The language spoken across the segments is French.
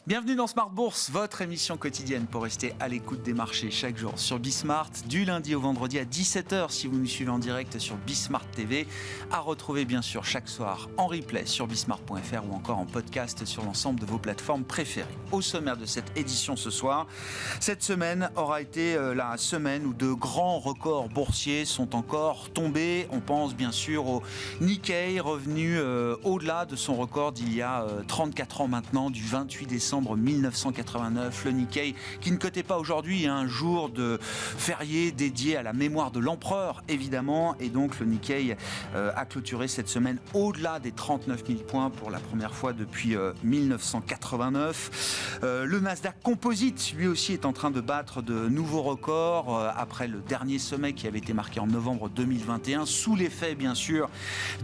Bienvenue dans Smart Bourse, votre émission quotidienne pour rester à l'écoute des marchés chaque jour sur Bismart, du lundi au vendredi à 17h si vous nous suivez en direct sur Bismart TV, à retrouver bien sûr chaque soir en replay sur bismart.fr ou encore en podcast sur l'ensemble de vos plateformes préférées. Au sommaire de cette édition ce soir, cette semaine aura été la semaine où de grands records boursiers sont encore tombés. On pense bien sûr au Nikkei revenu au-delà de son record d'il y a 34 ans maintenant, du 28 décembre 1989, le Nikkei qui ne cotait pas aujourd'hui, un jour de férié dédié à la mémoire de l'empereur évidemment, et donc le Nikkei a clôturé cette semaine au-delà des 39 000 points pour la première fois depuis 1989. Le Nasdaq Composite lui aussi est en train de battre de nouveaux records après le dernier sommet qui avait été marqué en novembre 2021, sous l'effet bien sûr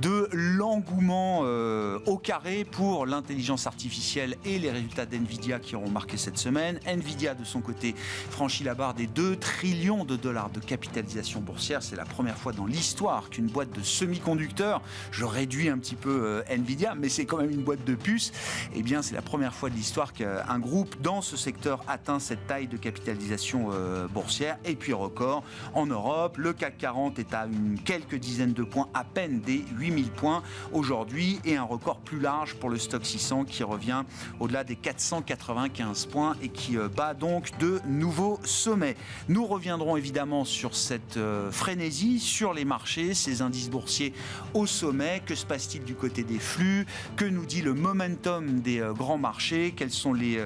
de l'engouement au carré pour l'intelligence artificielle et les résultats d'NVIDIA qui auront marqué cette semaine. NVIDIA de son côté franchit la barre des 2 trillions de dollars de capitalisation boursière. C'est la première fois dans l'histoire qu'une boîte de semi-conducteurs, je réduis un petit peu NVIDIA, mais c'est quand même une boîte de puces, eh bien c'est la première fois de l'histoire qu'un groupe dans ce secteur atteint cette taille de capitalisation boursière. Et puis record en Europe, le CAC 40 est à quelques dizaines de points, à peine des 8000 points aujourd'hui, et un record plus large pour le Stoxx 600 qui revient au-delà des 495 points et qui bat donc de nouveaux sommets. Nous reviendrons évidemment sur cette frénésie sur les marchés, ces indices boursiers au sommet. Que se passe-t-il du côté des flux? Que nous dit le momentum des grands marchés? Quels sont les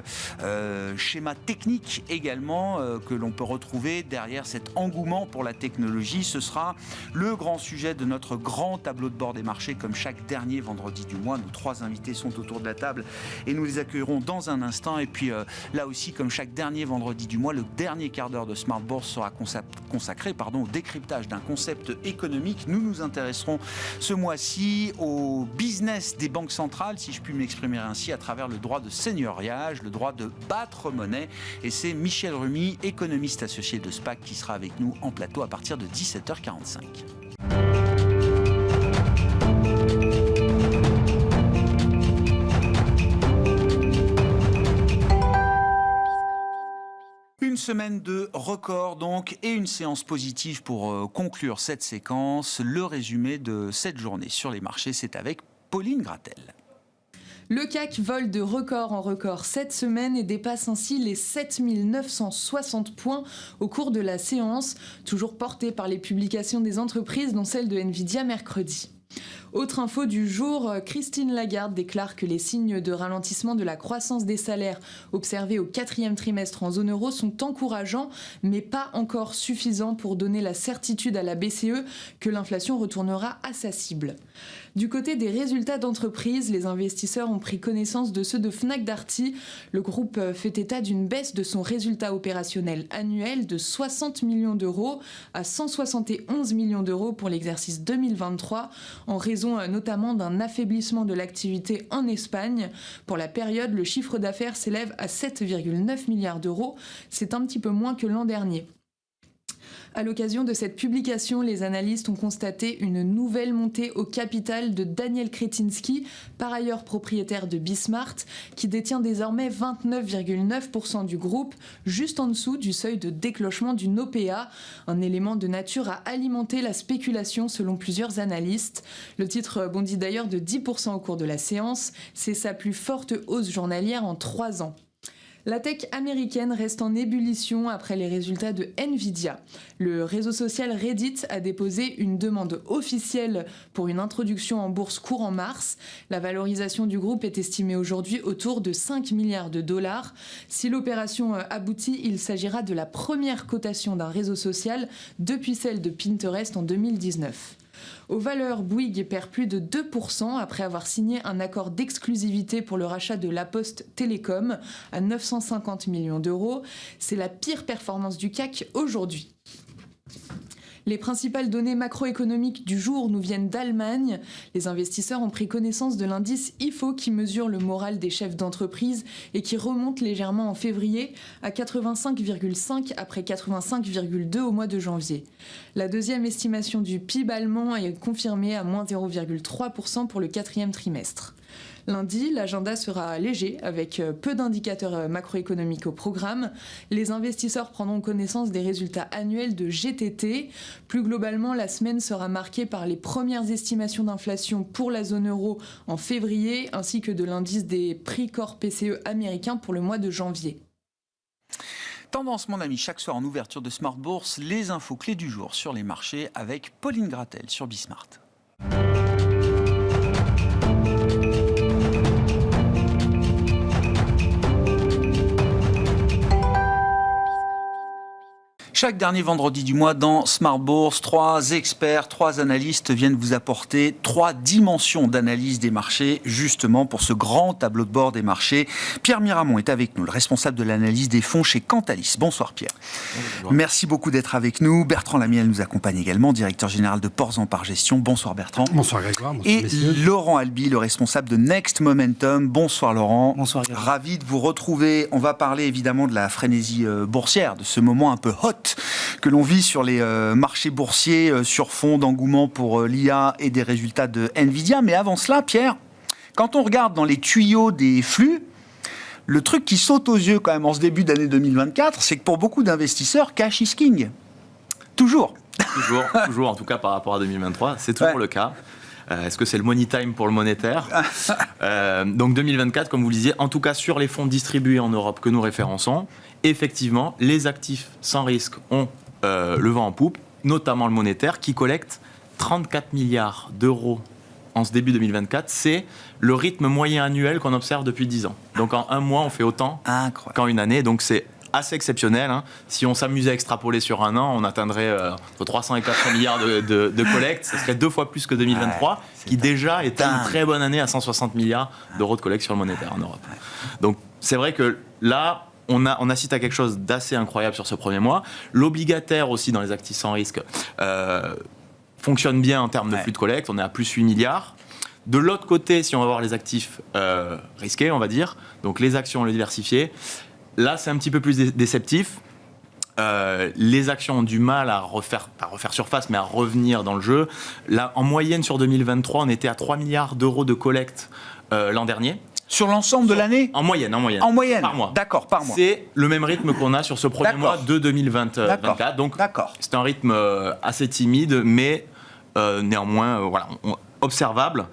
schémas techniques également que l'on peut retrouver derrière cet engouement pour la technologie? Ce sera le grand sujet de notre grand tableau de bord des marchés, comme chaque dernier vendredi du mois. Nos 3 invités sont autour de la table et nous les accueillerons dans un instant. Et puis là aussi, comme chaque dernier vendredi du mois, le dernier quart d'heure de Smart Bourse sera consacré au décryptage d'un concept économique. Nous nous intéresserons ce mois-ci au business des banques centrales, si je puis m'exprimer ainsi, à travers le droit de seigneuriage, le droit de battre monnaie. Et c'est Michel Rumi, économiste associé de SPAC, qui sera avec nous en plateau à partir de 17h45. Une semaine de record donc et une séance positive pour conclure cette séquence. Le résumé de cette journée sur les marchés, c'est avec Pauline Gratel. Le CAC vole de record en record cette semaine et dépasse ainsi les 7960 points au cours de la séance, toujours portée par les publications des entreprises, dont celle de NVIDIA mercredi. Autre info du jour, Christine Lagarde déclare que les signes de ralentissement de la croissance des salaires observés au 4e trimestre en zone euro sont encourageants, mais pas encore suffisants pour donner la certitude à la BCE que l'inflation retournera à sa cible. Du côté des résultats d'entreprise, les investisseurs ont pris connaissance de ceux de Fnac Darty. Le groupe fait état d'une baisse de son résultat opérationnel annuel de 60 millions d'euros à 171 millions d'euros pour l'exercice 2023, en raison notamment d'un affaiblissement de l'activité en Espagne. Pour la période, le chiffre d'affaires s'élève à 7,9 milliards d'euros. C'est un petit peu moins que l'an dernier. À l'occasion de cette publication, les analystes ont constaté une nouvelle montée au capital de Daniel Kretinsky, par ailleurs propriétaire de Bismart, qui détient désormais 29,9% du groupe, juste en dessous du seuil de déclenchement d'une OPA, un élément de nature à alimenter la spéculation selon plusieurs analystes. Le titre bondit d'ailleurs de 10% au cours de la séance, c'est sa plus forte hausse journalière en 3 ans. La tech américaine reste en ébullition après les résultats de NVIDIA. Le réseau social Reddit a déposé une demande officielle pour une introduction en bourse courant mars. La valorisation du groupe est estimée aujourd'hui autour de 5 milliards de dollars. Si l'opération aboutit, il s'agira de la première cotation d'un réseau social depuis celle de Pinterest en 2019. Aux valeurs, Bouygues perd plus de 2% après avoir signé un accord d'exclusivité pour le rachat de La Poste Télécom à 950 millions d'euros. C'est la pire performance du CAC aujourd'hui. Les principales données macroéconomiques du jour nous viennent d'Allemagne. Les investisseurs ont pris connaissance de l'indice IFO qui mesure le moral des chefs d'entreprise et qui remonte légèrement en février à 85,5 après 85,2 au mois de janvier. La deuxième estimation du PIB allemand est confirmée à moins 0,3% pour le 4e trimestre. Lundi, l'agenda sera léger avec peu d'indicateurs macroéconomiques au programme. Les investisseurs prendront connaissance des résultats annuels de GTT. Plus globalement, la semaine sera marquée par les premières estimations d'inflation pour la zone euro en février, ainsi que de l'indice des prix corps PCE américains pour le mois de janvier. Tendance, mon ami, chaque soir en ouverture de Smart Bourse, les infos clés du jour sur les marchés avec Pauline Gratel sur Bismart. Chaque dernier vendredi du mois dans Smart Bourse, 3 experts, 3 analystes viennent vous apporter 3 dimensions d'analyse des marchés, justement pour ce grand tableau de bord des marchés. Pierre Miramont est avec nous, le responsable de l'analyse des fonds chez Cantalis. Bonsoir Pierre. Bonjour. Merci beaucoup d'être avec nous. Bertrand Lamiel nous accompagne également, directeur général de Ports en Par Gestion. Bonsoir Bertrand. Bonsoir Grégoire. Bonsoir et messieurs. Laurent Albi, le responsable de Next Momentum. Bonsoir Laurent. Bonsoir Grégoire. Ravi de vous retrouver. On va parler évidemment de la frénésie boursière, de ce moment un peu hot que l'on vit sur les marchés boursiers sur fond d'engouement pour l'IA et des résultats de Nvidia. Mais avant cela, Pierre, quand on regarde dans les tuyaux des flux, le truc qui saute aux yeux quand même en ce début d'année 2024, c'est que pour beaucoup d'investisseurs, cash is king. Toujours. Toujours, en tout cas par rapport à 2023, c'est toujours le cas. Est-ce que c'est le money time pour le monétaire ? Donc 2024, comme vous le disiez, en tout cas sur les fonds distribués en Europe que nous référençons, effectivement, les actifs sans risque ont le vent en poupe, notamment le monétaire, qui collecte 34 milliards d'euros en ce début 2024. C'est le rythme moyen annuel qu'on observe depuis 10 ans. Donc en un mois, on fait autant qu'en une année. Donc c'est assez exceptionnel. Si on s'amusait à extrapoler sur un an, on atteindrait entre 300 et 400 milliards de collecte. Ce serait 2 fois plus que 2023, qui déjà était une très bonne année à 160 milliards d'euros de collecte sur le monétaire en Europe. Donc c'est vrai que là, on assiste à quelque chose d'assez incroyable sur ce premier mois. L'obligataire aussi dans les actifs sans risque fonctionne bien en termes de flux de collecte. On est à plus 8 milliards. De l'autre côté, si on va voir les actifs risqués, on va dire, donc les actions, les diversifiés, là, c'est un petit peu plus déceptif. Les actions ont du mal à refaire surface, mais à revenir dans le jeu. Là, en moyenne, sur 2023, on était à 3 milliards d'euros de collecte l'an dernier. Sur l'ensemble de l'année ? En moyenne. En moyenne. Par mois. D'accord, par mois. C'est le même rythme qu'on a sur ce premier mois de 2024. Donc, c'est un rythme assez timide, mais néanmoins, observable.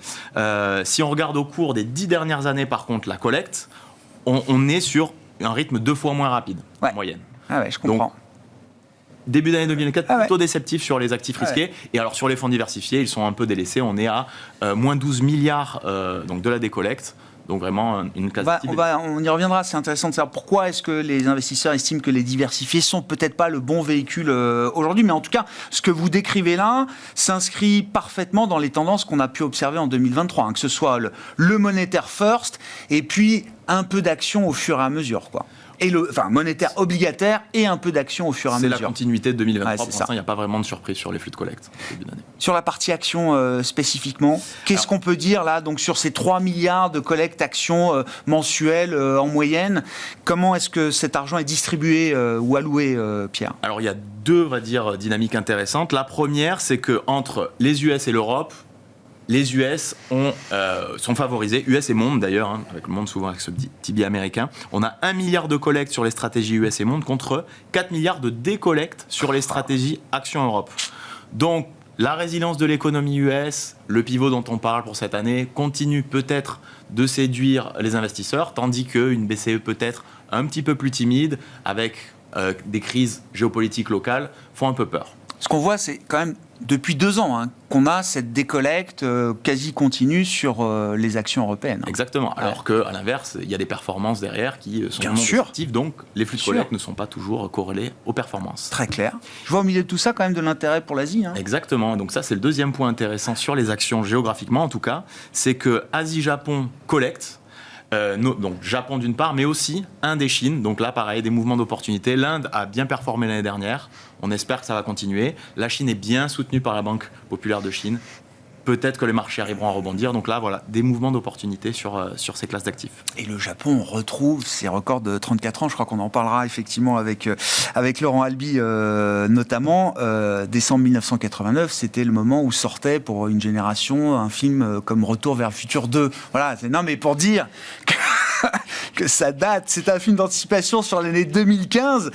Si on regarde au cours des 10 dernières années, par contre, la collecte, on est sur un rythme 2 fois moins rapide, en moyenne. Ah ouais, je comprends. Donc, début d'année 2024, plutôt déceptif sur les actifs risqués. Et alors, sur les fonds diversifiés, ils sont un peu délaissés. On est à moins 12 milliards donc de la décollecte. Donc vraiment une classe on y reviendra, c'est intéressant de savoir pourquoi est-ce que les investisseurs estiment que les diversifiés sont peut-être pas le bon véhicule aujourd'hui, mais en tout cas, ce que vous décrivez là s'inscrit parfaitement dans les tendances qu'on a pu observer en 2023, que ce soit le monétaire first et puis un peu d'action au fur et à mesure, quoi. Et monétaire obligataire et un peu d'action au fur et à mesure. C'est la continuité de 2023. Pour l'instant, il n'y a pas vraiment de surprise sur les flux de collecte au début d'année. Sur la partie action spécifiquement, qu'est-ce qu'on peut dire là, donc sur ces 3 milliards de collecte actions mensuelles en moyenne, comment est-ce que cet argent est distribué ou alloué, Pierre ? Alors il y a 2, on va dire, dynamiques intéressantes. La première, c'est qu'entre les US et l'Europe, les US sont favorisés, US et monde d'ailleurs, avec le monde souvent avec ce petit biais américain. On a 1 milliard de collecte sur les stratégies US et monde contre 4 milliards de décollecte sur les stratégies Action Europe. Donc la résilience de l'économie US, le pivot dont on parle pour cette année, continue peut-être de séduire les investisseurs, tandis qu'une BCE peut-être un petit peu plus timide, avec des crises géopolitiques locales, font un peu peur. Ce qu'on voit, c'est quand même depuis 2 ans qu'on a cette décollecte quasi continue sur les actions européennes. Exactement. Alors qu'à l'inverse, il y a des performances derrière qui sont non positives, donc les flux de collecte ne sont pas toujours corrélés aux performances. Très clair. Je vois au milieu de tout ça quand même de l'intérêt pour l'Asie. Exactement. Donc ça, c'est le deuxième point intéressant sur les actions géographiquement, en tout cas, c'est que Asie-Japon collecte. Donc Japon d'une part, mais aussi Inde et Chine. Donc là, pareil, des mouvements d'opportunité. L'Inde a bien performé l'année dernière. On espère que ça va continuer. La Chine est bien soutenue par la Banque populaire de Chine. peut-être que les marchés arriveront à rebondir. Donc là, voilà, des mouvements d'opportunité sur ces classes d'actifs. Et le Japon retrouve ses records de 34 ans. Je crois qu'on en parlera effectivement avec Laurent Albi notamment. Décembre 1989, c'était le moment où sortait pour une génération un film comme Retour vers le futur 2. Voilà, non mais pour dire que ça date. C'est un film d'anticipation sur l'année 2015.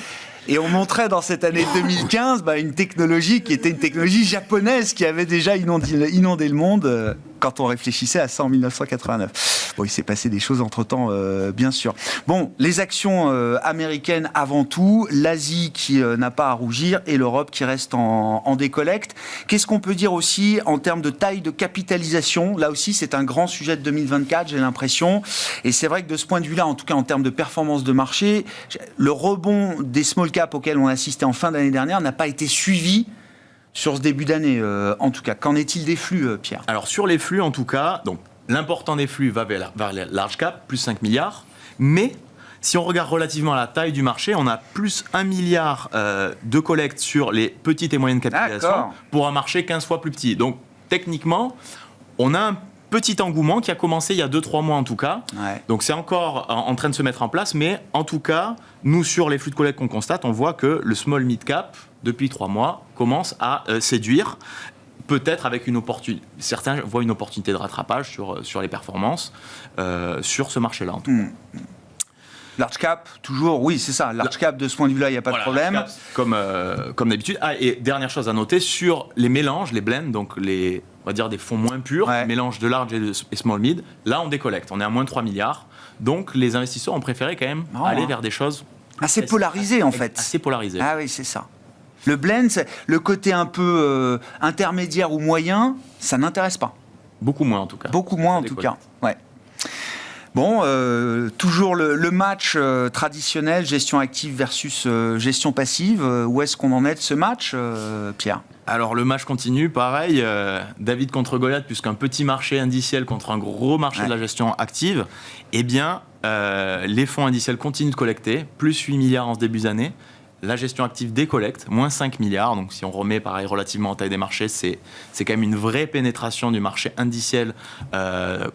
Et on montrait dans cette année 2015 une technologie qui était une technologie japonaise qui avait déjà inondé le monde quand on réfléchissait à ça en 1989. Bon, il s'est passé des choses entre-temps, bien sûr. Bon, les actions américaines avant tout, l'Asie qui n'a pas à rougir et l'Europe qui reste en décollecte. Qu'est-ce qu'on peut dire aussi en termes de taille de capitalisation ? Là aussi, c'est un grand sujet de 2024, j'ai l'impression. Et c'est vrai que de ce point de vue-là, en tout cas en termes de performance de marché, le rebond des small cap auquel on assistait en fin d'année dernière n'a pas été suivi sur ce début d'année, en tout cas. Qu'en est-il des flux, Pierre ? Alors, sur les flux, en tout cas, donc, l'important des flux va vers les large cap, plus 5 milliards. Mais, si on regarde relativement à la taille du marché, on a plus 1 milliard de collecte sur les petites et moyennes capitalisations pour un marché 15 fois plus petit. Donc, techniquement, on a un petit engouement qui a commencé il y a 2-3 mois en tout cas. Ouais. Donc c'est encore en train de se mettre en place, mais en tout cas, nous sur les flux de collecte qu'on constate, on voit que le small mid cap, depuis 3 mois, commence à séduire, peut-être avec une opportunité. Certains voient une opportunité de rattrapage sur les performances, sur ce marché-là en tout cas. Large cap, toujours, oui, c'est ça. Large cap, de ce point de vue-là, il n'y a pas de problème. Cap, comme d'habitude. Ah, et dernière chose à noter, sur les mélanges, les blends, donc on va dire des fonds moins purs, mélange de large et small mid, là, on décollecte. On est à moins de 3 milliards. Donc, les investisseurs ont préféré quand même aller vers des choses assez polarisées, en fait. Assez polarisées. Ah oui, c'est ça. Le blend, le côté un peu intermédiaire ou moyen, ça n'intéresse pas. Beaucoup moins, en tout cas. Beaucoup moins, en tout cas. Ouais. Bon, toujours le match traditionnel, gestion active versus gestion passive. Où est-ce qu'on en est de ce match, Pierre ? Alors le match continue, pareil, David contre Goliath, puisqu'un petit marché indiciel contre un gros marché de la gestion active, eh bien, les fonds indiciels continuent de collecter, plus 8 milliards en ce début d'année. La gestion active décollecte, moins 5 milliards. Donc, si on remet, pareil, relativement en taille des marchés, c'est quand même une vraie pénétration du marché indiciel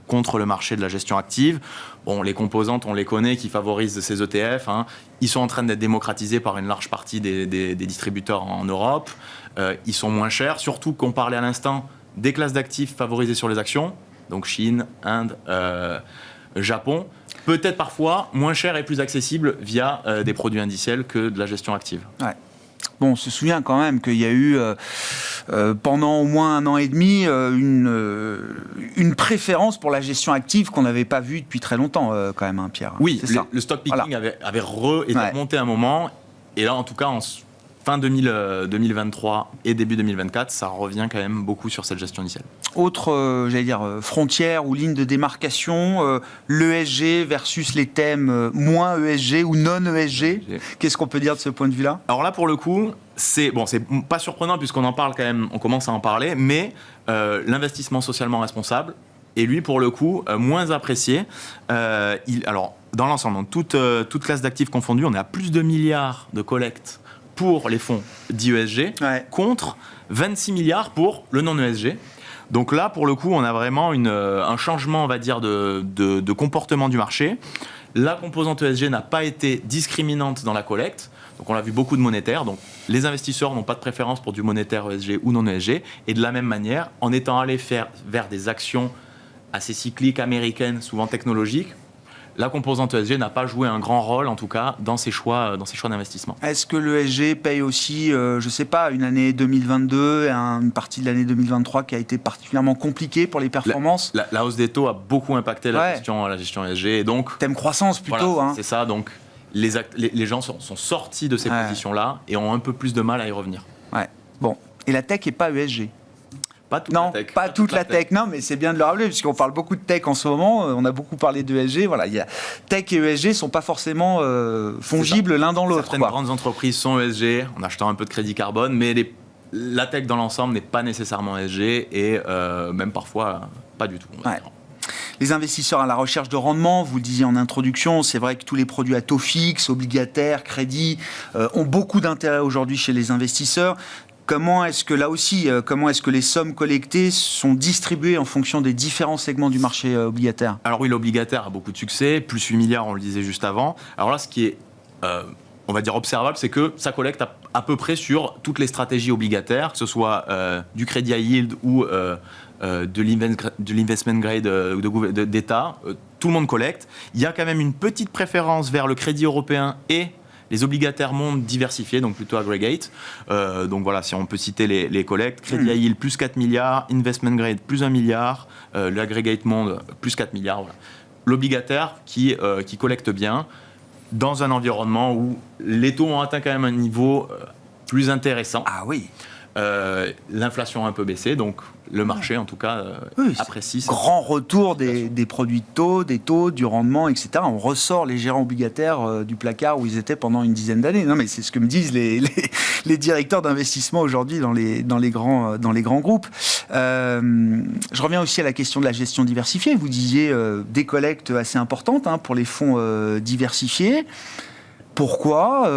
contre le marché de la gestion active. Bon, les composantes, on les connaît, qui favorisent ces ETF. Ils sont en train d'être démocratisés par une large partie des distributeurs en Europe. Ils sont moins chers, surtout qu'on parlait à l'instant des classes d'actifs favorisées sur les actions. Donc, Chine, Inde, Japon. Peut-être parfois moins cher et plus accessible via des produits indiciels que de la gestion active. Ouais. Bon, on se souvient quand même qu'il y a eu pendant au moins 1 an et demi une préférence pour la gestion active qu'on n'avait pas vue depuis très longtemps quand même, Pierre. Oui, le stock picking avait été remonté un moment et là en tout cas en fin 2023 et début 2024, ça revient quand même beaucoup sur cette gestion initiale. Autre, frontière ou ligne de démarcation, l'ESG versus les thèmes moins ESG ou non ESG. Qu'est-ce qu'on peut dire de ce point de vue-là ? Alors là, pour le coup, c'est pas surprenant puisqu'on en parle quand même, on commence à en parler, mais l'investissement socialement responsable est lui, pour le coup, moins apprécié. Alors, dans l'ensemble, toute classe d'actifs confondue, on est à plus de milliards de collectes pour les fonds dits ESG, contre 26 milliards pour le non-ESG. Donc là, pour le coup, on a vraiment un changement, on va dire, de comportement du marché. La composante ESG n'a pas été discriminante dans la collecte. Donc on l'a vu, beaucoup de monétaires. Donc les investisseurs n'ont pas de préférence pour du monétaire ESG ou non ESG. Et de la même manière, en étant allés vers des actions assez cycliques, américaines, souvent technologiques, la composante ESG n'a pas joué un grand rôle, en tout cas, dans ses choix d'investissement. Est-ce que l'ESG paye aussi, je ne sais pas, une année 2022 et une partie de l'année 2023 qui a été particulièrement compliquée pour les performances ? La hausse des taux a beaucoup impacté la gestion ESG. Et donc, thème croissance plutôt. Voilà, c'est ça. Donc, les gens sont sortis de ces positions-là et ont un peu plus de mal à y revenir. Ouais. Bon. Et la tech n'est pas ESG ? Pas toute non, la tech. Pas toute la tech. Non, mais c'est bien de le rappeler, puisqu'on parle beaucoup de tech en ce moment. On a beaucoup parlé d'ESG. Voilà, tech et ESG ne sont pas forcément fongibles l'un dans l'autre. Certaines grandes entreprises sont ESG, en achetant un peu de crédit carbone, mais la tech dans l'ensemble n'est pas nécessairement ESG et même parfois pas du tout. Les investisseurs à la recherche de rendement, vous le disiez en introduction, c'est vrai que tous les produits à taux fixe, obligataires, crédits, ont beaucoup d'intérêt aujourd'hui chez les investisseurs. comment est-ce que les sommes collectées sont distribuées en fonction des différents segments du marché obligataire? Alors oui, l'obligataire a beaucoup de succès, plus 8 milliards, on le disait juste avant. Alors là, ce qui est, on va dire, observable, c'est que ça collecte à peu près sur toutes les stratégies obligataires, que ce soit du crédit high yield ou de l'investment grade d'État. Tout le monde collecte. Il y a quand même une petite préférence vers le crédit européen et les obligataires mondes diversifiés, donc plutôt aggregate. Donc voilà, si on peut citer les collectes, crédit high yield plus 4 milliards, investment grade plus 1 milliard, l'aggregate monde plus 4 milliards. Voilà. L'obligataire qui collecte bien dans un environnement où les taux ont atteint quand même un niveau plus intéressant. Ah oui. L'inflation a un peu baissé, donc le marché, en tout cas, apprécie. Grand retour des produits de taux, des taux, du rendement, etc. On ressort les gérants obligataires du placard où ils étaient pendant une dizaine d'années. Non, mais c'est ce que me disent les directeurs d'investissement aujourd'hui dans les grands groupes. Je reviens aussi à la question de la gestion diversifiée. Vous disiez des collectes assez importantes pour les fonds diversifiés. Pourquoi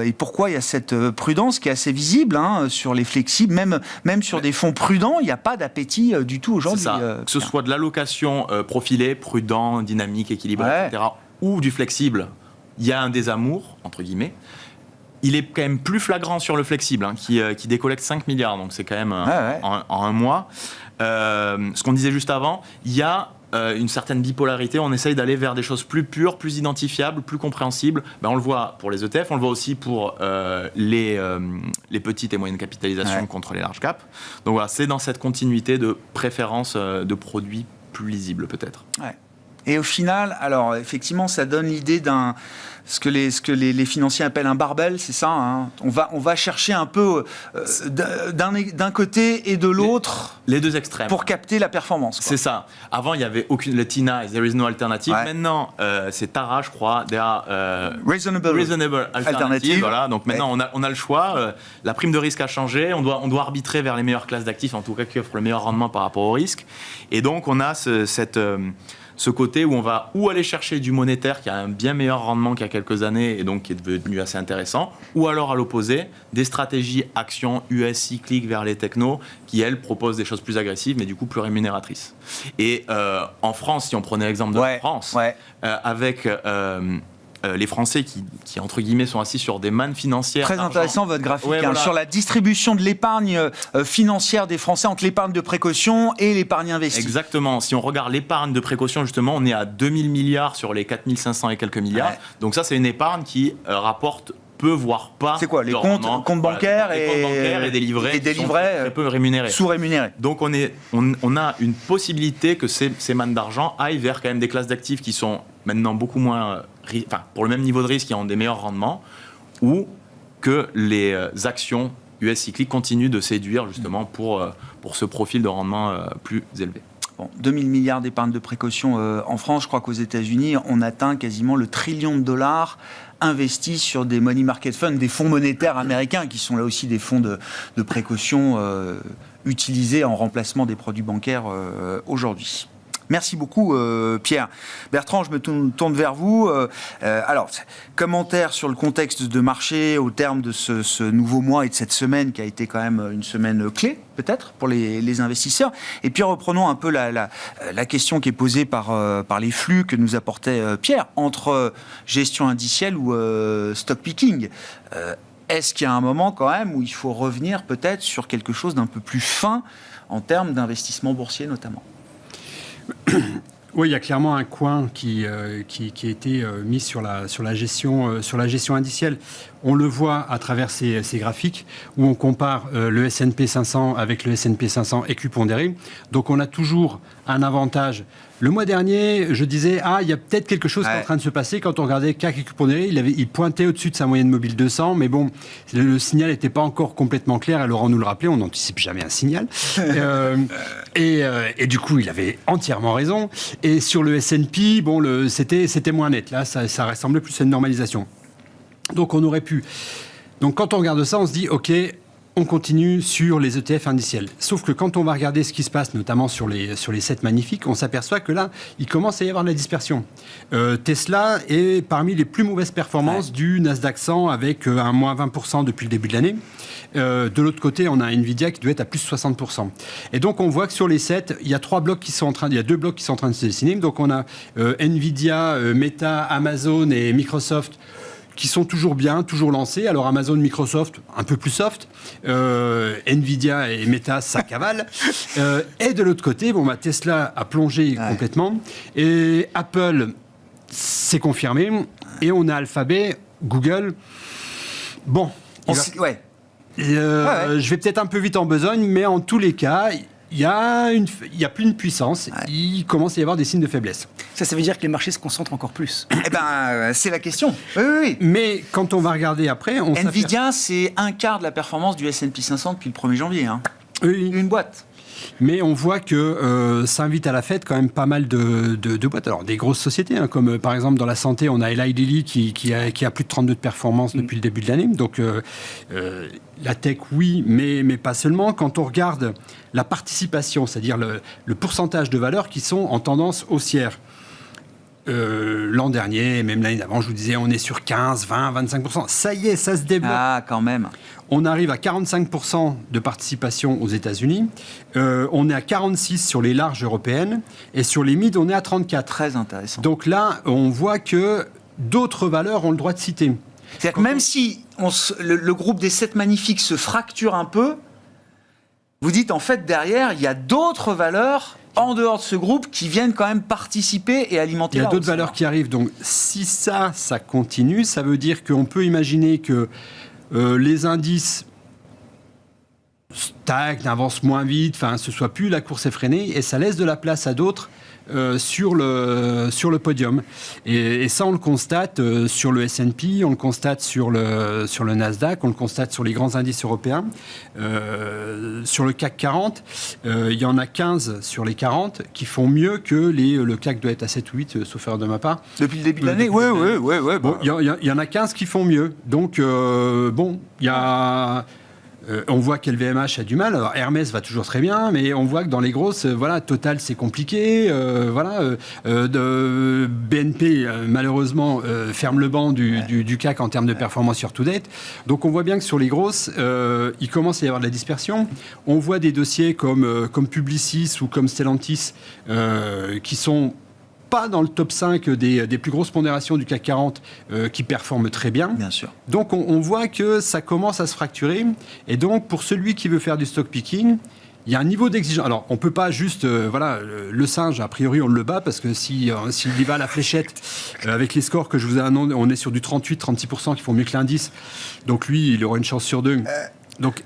et pourquoi il y a cette prudence qui est assez visible sur les flexibles, même sur des fonds prudents, il n'y a pas d'appétit du tout aujourd'hui. C'est ça. Que ce soit de l'allocation profilée, prudent, dynamique, équilibré, etc., ou du flexible, il y a un désamour, entre guillemets. Il est quand même plus flagrant sur le flexible, qui décollecte 5 milliards, donc c'est quand même en un mois. Ce qu'on disait juste avant, il y a une certaine bipolarité, on essaye d'aller vers des choses plus pures, plus identifiables, plus compréhensibles. On le voit pour les ETF, on le voit aussi pour les petites et moyennes capitalisations contre les large caps. Donc voilà, c'est dans cette continuité de préférence de produits plus lisibles peut-être. Ouais. Et au final, alors effectivement, ça donne l'idée ce que les financiers appellent un barbell, c'est ça. On va chercher un peu d'un côté et de l'autre les deux extrêmes pour capter la performance. C'est ça. Avant, il n'y avait aucune le TINA, there is no alternative. Maintenant, c'est TARA, je crois, reasonable alternative. Voilà. Donc maintenant, on a le choix. La prime de risque a changé. On doit arbitrer vers les meilleures classes d'actifs, en tout cas qui offrent le meilleur rendement par rapport au risque. Et donc, on a ce côté où on va aller chercher du monétaire qui a un bien meilleur rendement qu'il y a quelques années et donc qui est devenu assez intéressant, ou alors à l'opposé, des stratégies actions US cycliques vers les technos qui, elles, proposent des choses plus agressives mais du coup plus rémunératrices. Et en France, si on prenait l'exemple de la France, avec les Français qui, entre guillemets, sont assis sur des mannes financières. Très intéressant votre graphique, sur la distribution de l'épargne financière des Français entre l'épargne de précaution et l'épargne investie. Exactement. Si on regarde l'épargne de précaution, justement, on est à 2000 milliards sur les 4500 et quelques milliards. Donc ça, c'est une épargne qui rapporte peu, voire pas. C'est quoi, les comptes bancaires les comptes bancaires et des livrets très peu rémunérés. Sous-rémunérés. Donc on a une possibilité que ces mannes d'argent aillent vers quand même des classes d'actifs qui sont maintenant beaucoup moins, pour le même niveau de risque, qui ont des meilleurs rendements, ou que les actions US cycliques continuent de séduire justement pour ce profil de rendement plus élevé. 2000 milliards d'épargne de précaution en France. Je crois qu'aux États-Unis, on atteint quasiment le $1 trillion investis sur des money market funds, des fonds monétaires américains, qui sont là aussi des fonds de précaution utilisés en remplacement des produits bancaires aujourd'hui. Merci beaucoup, Pierre. Bertrand, je me tourne vers vous. Alors, commentaire sur le contexte de marché au terme de ce nouveau mois et de cette semaine qui a été quand même une semaine clé, peut-être, pour les investisseurs. Et puis, reprenons un peu la question qui est posée par les flux que nous apportait Pierre, entre gestion indicielle ou stock picking. Est-ce qu'il y a un moment quand même où il faut revenir peut-être sur quelque chose d'un peu plus fin en termes d'investissement boursier notamment ? Oui, il y a clairement un coin qui a été mis sur la gestion indicielle. On le voit à travers ces graphiques où on compare le S&P 500 avec le S&P 500 équipondéré. Donc on a toujours un avantage. Le mois dernier, je disais, il y a peut-être quelque chose qui est en train de se passer. Quand on regardait CAC équipondéré, il pointait au-dessus de sa moyenne mobile 200, mais bon, le signal n'était pas encore complètement clair. Et Laurent nous le rappelait, on n'anticipe jamais un signal. Et du coup, il avait entièrement raison. Et sur le S&P, c'était moins net. Là, ça ressemblait plus à une normalisation. Donc on aurait pu. Donc quand on regarde ça, on se dit, ok, on continue sur les ETF indiciels. Sauf que quand on va regarder ce qui se passe, notamment sur les 7 magnifiques, on s'aperçoit que là, il commence à y avoir de la dispersion. Tesla est parmi les plus mauvaises performances du Nasdaq 100 avec un moins 20% depuis le début de l'année. De l'autre côté, on a Nvidia qui doit être à plus 60%. Et donc, on voit que sur les 7, il y a 2 blocs qui sont en train de se dessiner. Donc, on a Nvidia, Meta, Amazon et Microsoft qui sont toujours bien, toujours lancés. Alors Amazon, Microsoft, un peu plus soft. Nvidia et Meta, ça cavale. Et de l'autre côté, Tesla a plongé complètement. Et Apple, c'est confirmé. Et on a Alphabet, Google. Bon. Je vais peut-être un peu vite en besogne, mais en tous les cas, il y a plus de puissance. Ouais. Il commence à y avoir des signes de faiblesse. Ça veut dire que les marchés se concentrent encore plus. C'est la question. Oui. Mais quand on va regarder après, Nvidia, c'est un quart de la performance du S&P 500 depuis le 1er janvier. Oui. Une boîte. Mais on voit que ça invite à la fête quand même pas mal de boîtes. Alors, des grosses sociétés, comme par exemple dans la santé, on a Eli Lilly qui a plus de 32 de performance depuis le début de l'année. Donc, la tech, oui, mais pas seulement. Quand on regarde la participation, c'est-à-dire le pourcentage de valeurs qui sont en tendance haussière, l'an dernier, même l'année d'avant, je vous disais, on est sur 15, 20, 25%. Ça y est, ça se débloque. Ah, quand même. On arrive à 45% de participation aux États-Unis. On est à 46% sur les larges européennes. Et sur les mids, on est à 34%. Très intéressant. Donc là, on voit que d'autres valeurs ont le droit de citer. C'est-à-dire que même si le groupe des 7 magnifiques se fracture un peu, vous dites en fait derrière, il y a d'autres valeurs en dehors de ce groupe qui viennent quand même participer et alimenter la hausse. Il y a d'autres valeurs qui arrivent. Donc si ça continue, ça veut dire qu'on peut imaginer que les indices stagnent, avancent moins vite, ce soit plus la course effrénée, et ça laisse de la place à d'autres sur le podium. Et ça, on le constate sur le S&P, on le constate sur le Nasdaq, on le constate sur les grands indices européens. Sur le CAC 40, il y en a 15 sur les 40 qui font mieux que le CAC doit être à 7 ou 8, sauf erreur de ma part. Depuis le début de l'année. Oui. Bon, il y en a 15 qui font mieux. Donc, il y a... on voit qu'LVMH a du mal. Alors, Hermès va toujours très bien, mais on voit que dans les grosses, Total, c'est compliqué. BNP, malheureusement, ferme le banc du CAC en termes de performance sur to date. Donc, on voit bien que sur les grosses, il commence à y avoir de la dispersion. On voit des dossiers comme Publicis ou comme Stellantis qui sont pas dans le top 5 des plus grosses pondérations du CAC 40 qui performent très bien. Bien sûr. Donc, on voit que ça commence à se fracturer. Et donc, pour celui qui veut faire du stock picking, il y a un niveau d'exigence. Alors, on ne peut pas juste... le singe, a priori, on le bat parce que s'il y va à la fléchette, avec les scores que je vous ai annoncés, on est sur du 38-36% qui font mieux que l'indice. Donc, lui, il aura une chance sur 2. Donc...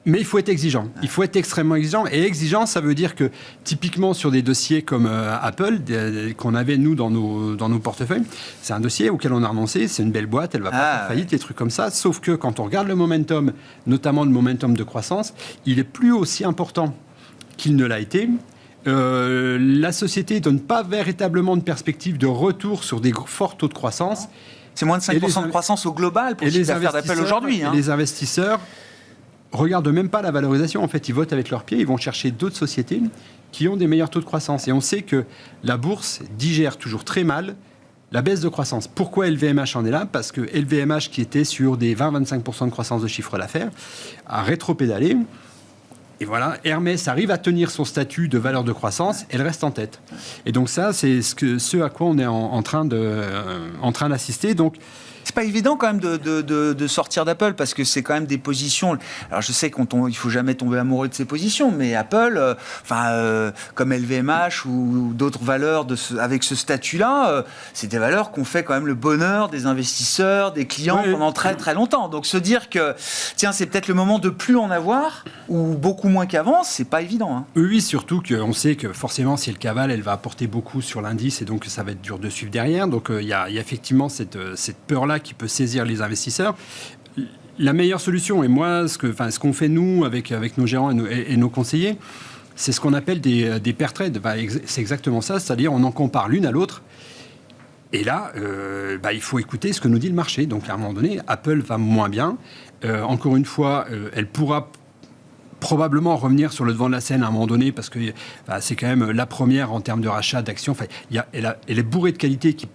Mais il faut être exigeant. Il faut être extrêmement exigeant. Et exigeant, ça veut dire que, typiquement, sur des dossiers comme Apple, qu'on avait, nous, dans nos portefeuilles, c'est un dossier auquel on a renoncé. C'est une belle boîte, elle ne va pas faire faillite, des trucs comme ça. Sauf que quand on regarde le momentum, notamment le momentum de croissance, il est plus aussi important qu'il ne l'a été. La société ne donne pas véritablement de perspective de retour sur des forts taux de croissance. C'est moins de 5% de croissance au global pour les affaires d'Apple aujourd'hui. Les investisseurs regardent même pas la valorisation. En fait, ils votent avec leurs pieds. Ils vont chercher d'autres sociétés qui ont des meilleurs taux de croissance. Et on sait que la bourse digère toujours très mal la baisse de croissance. Pourquoi LVMH en est là ? Parce que LVMH, qui était sur des 20-25% de croissance de chiffre d'affaires, a rétropédalé. Et voilà, Hermès arrive à tenir son statut de valeur de croissance, elle reste en tête. Et donc ça, c'est ce à quoi on est en train d'assister. Donc, c'est pas évident quand même de sortir d'Apple parce que c'est quand même des positions. Alors je sais qu'il faut jamais tomber amoureux de ces positions, mais Apple, comme LVMH ou d'autres valeurs avec ce statut-là, c'est des valeurs qu'on fait quand même le bonheur des investisseurs, des clients pendant très très longtemps. Donc se dire que tiens, c'est peut-être le moment de plus en avoir ou beaucoup moins qu'avant, c'est pas évident. Oui, surtout qu'on sait que forcément, si elle cavale, elle va apporter beaucoup sur l'indice et donc ça va être dur de suivre derrière. Donc il y a effectivement cette peur-là qui peut saisir les investisseurs. La meilleure solution, et moi, ce qu'on fait nous avec nos gérants et nos conseillers, c'est ce qu'on appelle des pair trades. C'est exactement ça, c'est-à-dire on en compare l'une à l'autre. Et là, il faut écouter ce que nous dit le marché. Donc, à un moment donné, Apple va moins bien. Encore une fois, elle pourra probablement revenir sur le devant de la scène à un moment donné, parce que c'est quand même la première en termes de rachat d'actions. Enfin, elle est bourrée de qualités qui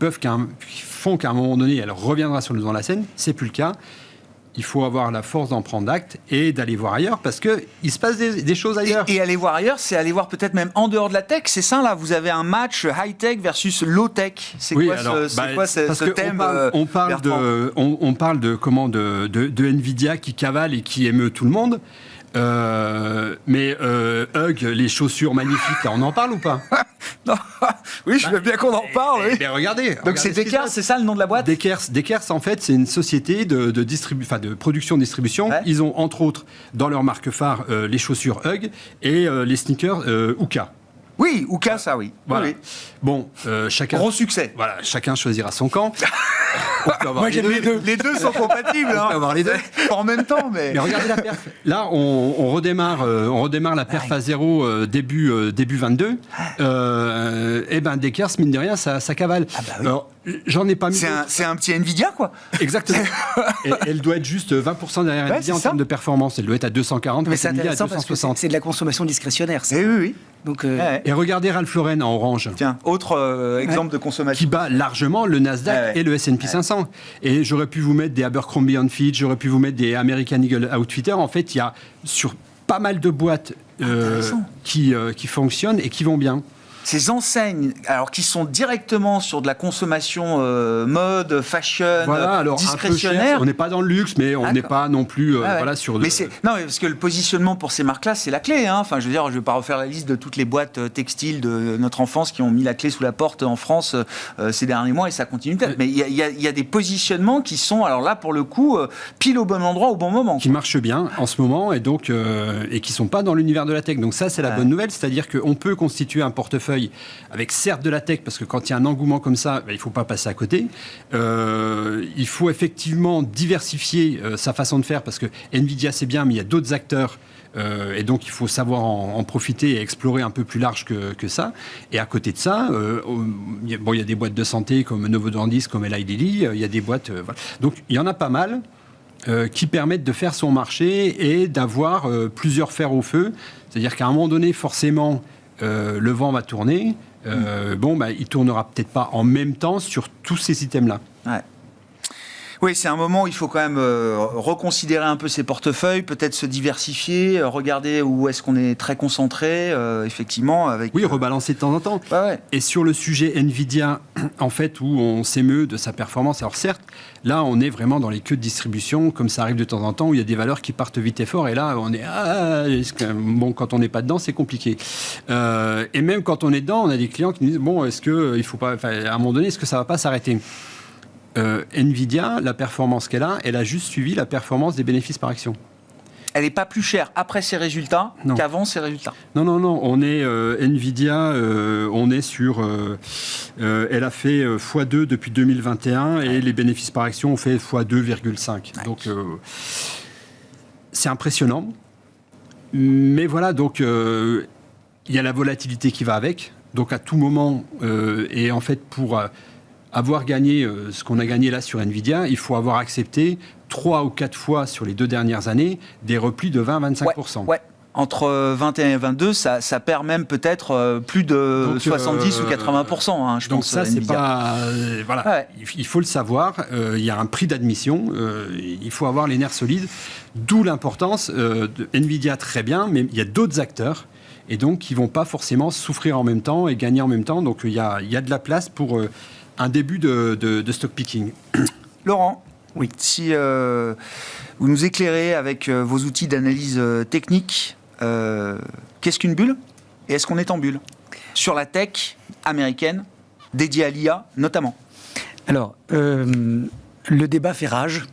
font qu'à un moment donné, elle reviendra sur le devant de la scène. C'est plus le cas. Il faut avoir la force d'en prendre acte et d'aller voir ailleurs, parce qu'il se passe des choses ailleurs. Et aller voir ailleurs, c'est aller voir peut-être même en dehors de la tech. C'est ça, là, vous avez un match high-tech versus low-tech. C'est quoi ce thème? On parle de Nvidia qui cavale et qui émeut tout le monde. Mais Hug, les chaussures magnifiques, là, on en parle ou pas? Non. Oui, je veux bien qu'on en parle. Oui. Regardez. Donc c'est Dekers, c'est ça le nom de la boîte? Dekers, en fait, c'est une société de production-distribution. Ouais. Ils ont, entre autres, dans leur marque phare, les chaussures Hug et les sneakers Hoka. Oui, Hoka, ça, oui. Voilà. Oui. Bon, chacun... Gros succès. Voilà, chacun choisira son camp. Moi, j'aime les deux. Les deux sont compatibles. On peut avoir les deux. En même temps, mais regardez la perf. Là, on redémarre la perf à zéro début 22. Dekers, mine de rien, ça cavale. Ah bah oui. Alors, j'en ai pas mis. C'est un petit Nvidia, quoi. Exactement. Et elle doit être juste 20% derrière Nvidia en termes de performance. Elle doit être à 240. Mais c'est intéressant parce que c'est de la consommation discrétionnaire. Ça. Oui. Donc, Et regardez Ralph Lauren en orange. Tiens, autre exemple de consommation. Qui bat largement le Nasdaq et le S&P 500. Et j'aurais pu vous mettre des Abercrombie & Fitch, j'aurais pu vous mettre des American Eagle Outfitter. En fait, il y a sur pas mal de boîtes qui fonctionnent et qui vont bien. Ces enseignes, alors qui sont directement sur de la consommation mode, fashion, alors, discrétionnaire. Un peu cher, on n'est pas dans le luxe, mais on n'est pas non plus sur. Mais non, parce que le positionnement pour ces marques-là, c'est la clé. Hein. Enfin, je veux dire, je vais pas refaire la liste de toutes les boîtes textiles de notre enfance qui ont mis la clé sous la porte en France ces derniers mois, et ça continue peut-être. Mais il y a des positionnements qui sont, alors là, pour le coup, pile au bon endroit, au bon moment. Qui marchent bien en ce moment, et donc et qui sont pas dans l'univers de la tech. Donc ça, c'est la bonne nouvelle, c'est-à-dire qu'on peut constituer un portefeuille avec certes de la tech, parce que quand il y a un engouement comme ça, il ne faut pas passer à côté. Il faut effectivement diversifier sa façon de faire, parce que Nvidia c'est bien, mais il y a d'autres acteurs, et donc il faut savoir en profiter et explorer un peu plus large que ça. Et à côté de ça, il y a des boîtes de santé comme Novo Nordisk, comme Eli Lilly, il y a des boîtes... voilà. Donc il y en a pas mal qui permettent de faire son marché et d'avoir plusieurs fers au feu. C'est-à-dire qu'à un moment donné, forcément... le vent va tourner. Il tournera peut-être pas en même temps sur tous ces items-là. Ouais. Oui, c'est un moment où il faut quand même reconsidérer un peu ses portefeuilles, peut-être se diversifier, regarder où est-ce qu'on est très concentré, effectivement. Rebalancer de temps en temps. Ouais. Et sur le sujet Nvidia, en fait, où on s'émeut de sa performance, alors certes, là, on est vraiment dans les queues de distribution, comme ça arrive de temps en temps, où il y a des valeurs qui partent vite et fort, et là, on est... quand on n'est pas dedans, c'est compliqué. Et même quand on est dedans, on a des clients qui nous disent, est-ce que il faut pas... à un moment donné, est-ce que ça ne va pas s'arrêter ? Nvidia, la performance qu'elle a juste suivi la performance des bénéfices par action. Elle n'est pas plus chère après ses résultats qu'avant ses résultats. Non. On est Nvidia, on est sur... elle a fait x2 depuis 2021 et les bénéfices par action ont fait x2,5. Donc, c'est impressionnant. Mais voilà, donc, il y a la volatilité qui va avec. Donc, à tout moment, et en fait, pour... avoir gagné ce qu'on a gagné là sur Nvidia, il faut avoir accepté 3 ou 4 fois sur les 2 dernières années des replis de 20-25%. Ouais. Entre 21 et 22, ça perd même peut-être plus de 70 ou 80%. Je donc pense, ça, c'est Nvidia. pas... voilà, ouais. Il faut le savoir. Il y a un prix d'admission. Il faut avoir les nerfs solides. D'où l'importance de Nvidia, très bien, mais il y a d'autres acteurs. Et donc, qui ne vont pas forcément souffrir en même temps et gagner en même temps. Donc, il y a de la place pour... un début de stock picking. Laurent, oui. Si vous nous éclairez avec vos outils d'analyse technique, qu'est-ce qu'une bulle et est-ce qu'on est en bulle sur la tech américaine dédiée à l'IA notamment? Alors, le débat fait rage,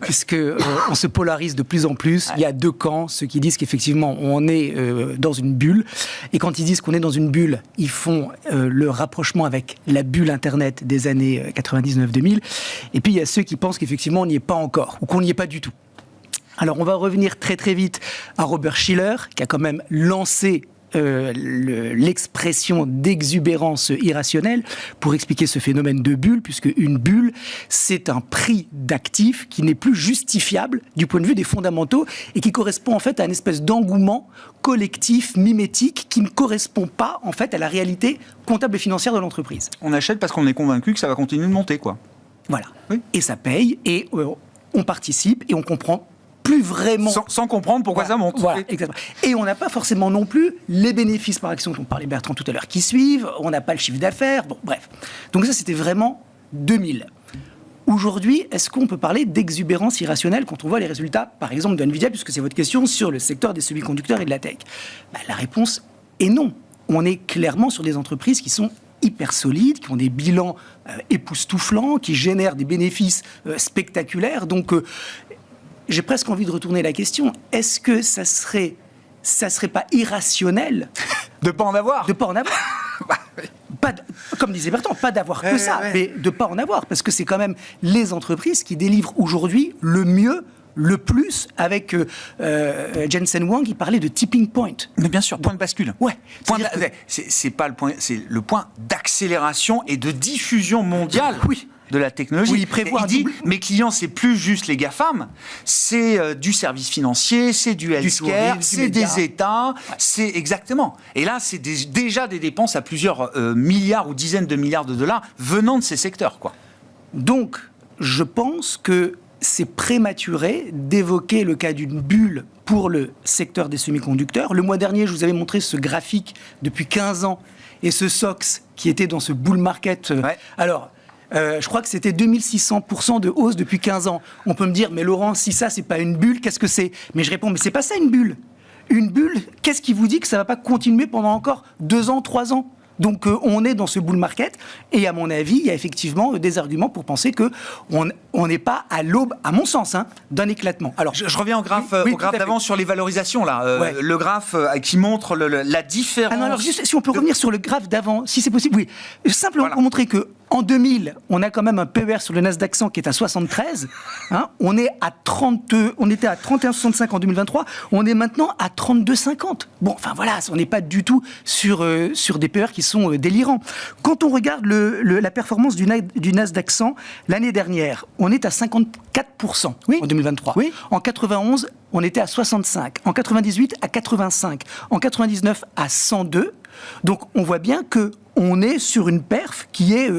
puisque on se polarise de plus en plus. Il y a deux camps, ceux qui disent qu'effectivement on est dans une bulle, et quand ils disent qu'on est dans une bulle, ils font le rapprochement avec la bulle Internet des années 99-2000, et puis il y a ceux qui pensent qu'effectivement on n'y est pas encore, ou qu'on n'y est pas du tout. Alors on va revenir très très vite à Robert Shiller, qui a quand même lancé l'expression d'exubérance irrationnelle pour expliquer ce phénomène de bulle, puisque une bulle, c'est un prix d'actifs qui n'est plus justifiable du point de vue des fondamentaux et qui correspond en fait à une espèce d'engouement collectif, mimétique, qui ne correspond pas en fait à la réalité comptable et financière de l'entreprise. On achète parce qu'on est convaincu que ça va continuer de monter, quoi. Voilà. Oui. Et ça paye, et on participe, et on comprend plus vraiment... Sans comprendre pourquoi ça monte. Voilà, exactement. Et on n'a pas forcément non plus les bénéfices par action dont parlait Bertrand tout à l'heure qui suivent, on n'a pas le chiffre d'affaires, bon, bref. Donc ça, c'était vraiment 2000. Aujourd'hui, est-ce qu'on peut parler d'exubérance irrationnelle quand on voit les résultats, par exemple, de Nvidia, puisque c'est votre question, sur le secteur des semi-conducteurs et de la tech? La réponse est non. On est clairement sur des entreprises qui sont hyper solides, qui ont des bilans époustouflants, qui génèrent des bénéfices spectaculaires. Donc, j'ai presque envie de retourner la question. Est-ce que ça serait pas irrationnel de pas en avoir? De pas en avoir. Comme disait Bertrand, pas d'avoir que ça, mais de pas en avoir, parce que c'est quand même les entreprises qui délivrent aujourd'hui le mieux, le plus, avec Jensen Huang, qui parlait de tipping point. Mais bien sûr, point de bascule. Ouais. C'est pas le point, c'est le point d'accélération et de diffusion mondiale. Oui. De la technologie. Oui, il prévoit il dit, mes clients, c'est plus juste les GAFAM, c'est du service financier, c'est du healthcare, c'est des États, c'est exactement. Et là, c'est déjà des dépenses à plusieurs milliards ou dizaines de milliards de dollars venant de ces secteurs, quoi. Donc, je pense que c'est prématuré d'évoquer le cas d'une bulle pour le secteur des semi-conducteurs. Le mois dernier, je vous avais montré ce graphique depuis 15 ans et ce SOX qui était dans ce bull market. Ouais. Alors, je crois que c'était 2600% de hausse depuis 15 ans. On peut me dire, mais Laurent, si ça, c'est pas une bulle, qu'est-ce que c'est? Mais je réponds, mais c'est pas ça une bulle. Une bulle, qu'est-ce qui vous dit que ça va pas continuer pendant encore 2 ans, 3 ans? Donc on est dans ce bull market et à mon avis, il y a effectivement des arguments pour penser qu'on n'est pas à l'aube, à mon sens, d'un éclatement. Alors, je reviens au graphe, d'avant sur les valorisations, là. Ouais. Le graphe qui montre la différence... Ah non, alors juste, si on peut revenir sur le graphe d'avant, si c'est possible, oui. Simplement pour montrer que en 2000, on a quand même un PER sur le Nasdaq 100 qui est à 73. On était à 31,65 en 2023. On est maintenant à 32,50. Bon, enfin voilà, on n'est pas du tout sur des PER qui sont délirants. Quand on regarde la performance du Nasdaq 100 l'année dernière, on est à 54% en 2023. Oui. En 91, on était à 65. En 98, à 85. En 99, à 102. Donc on voit bien que on est sur une perf qui est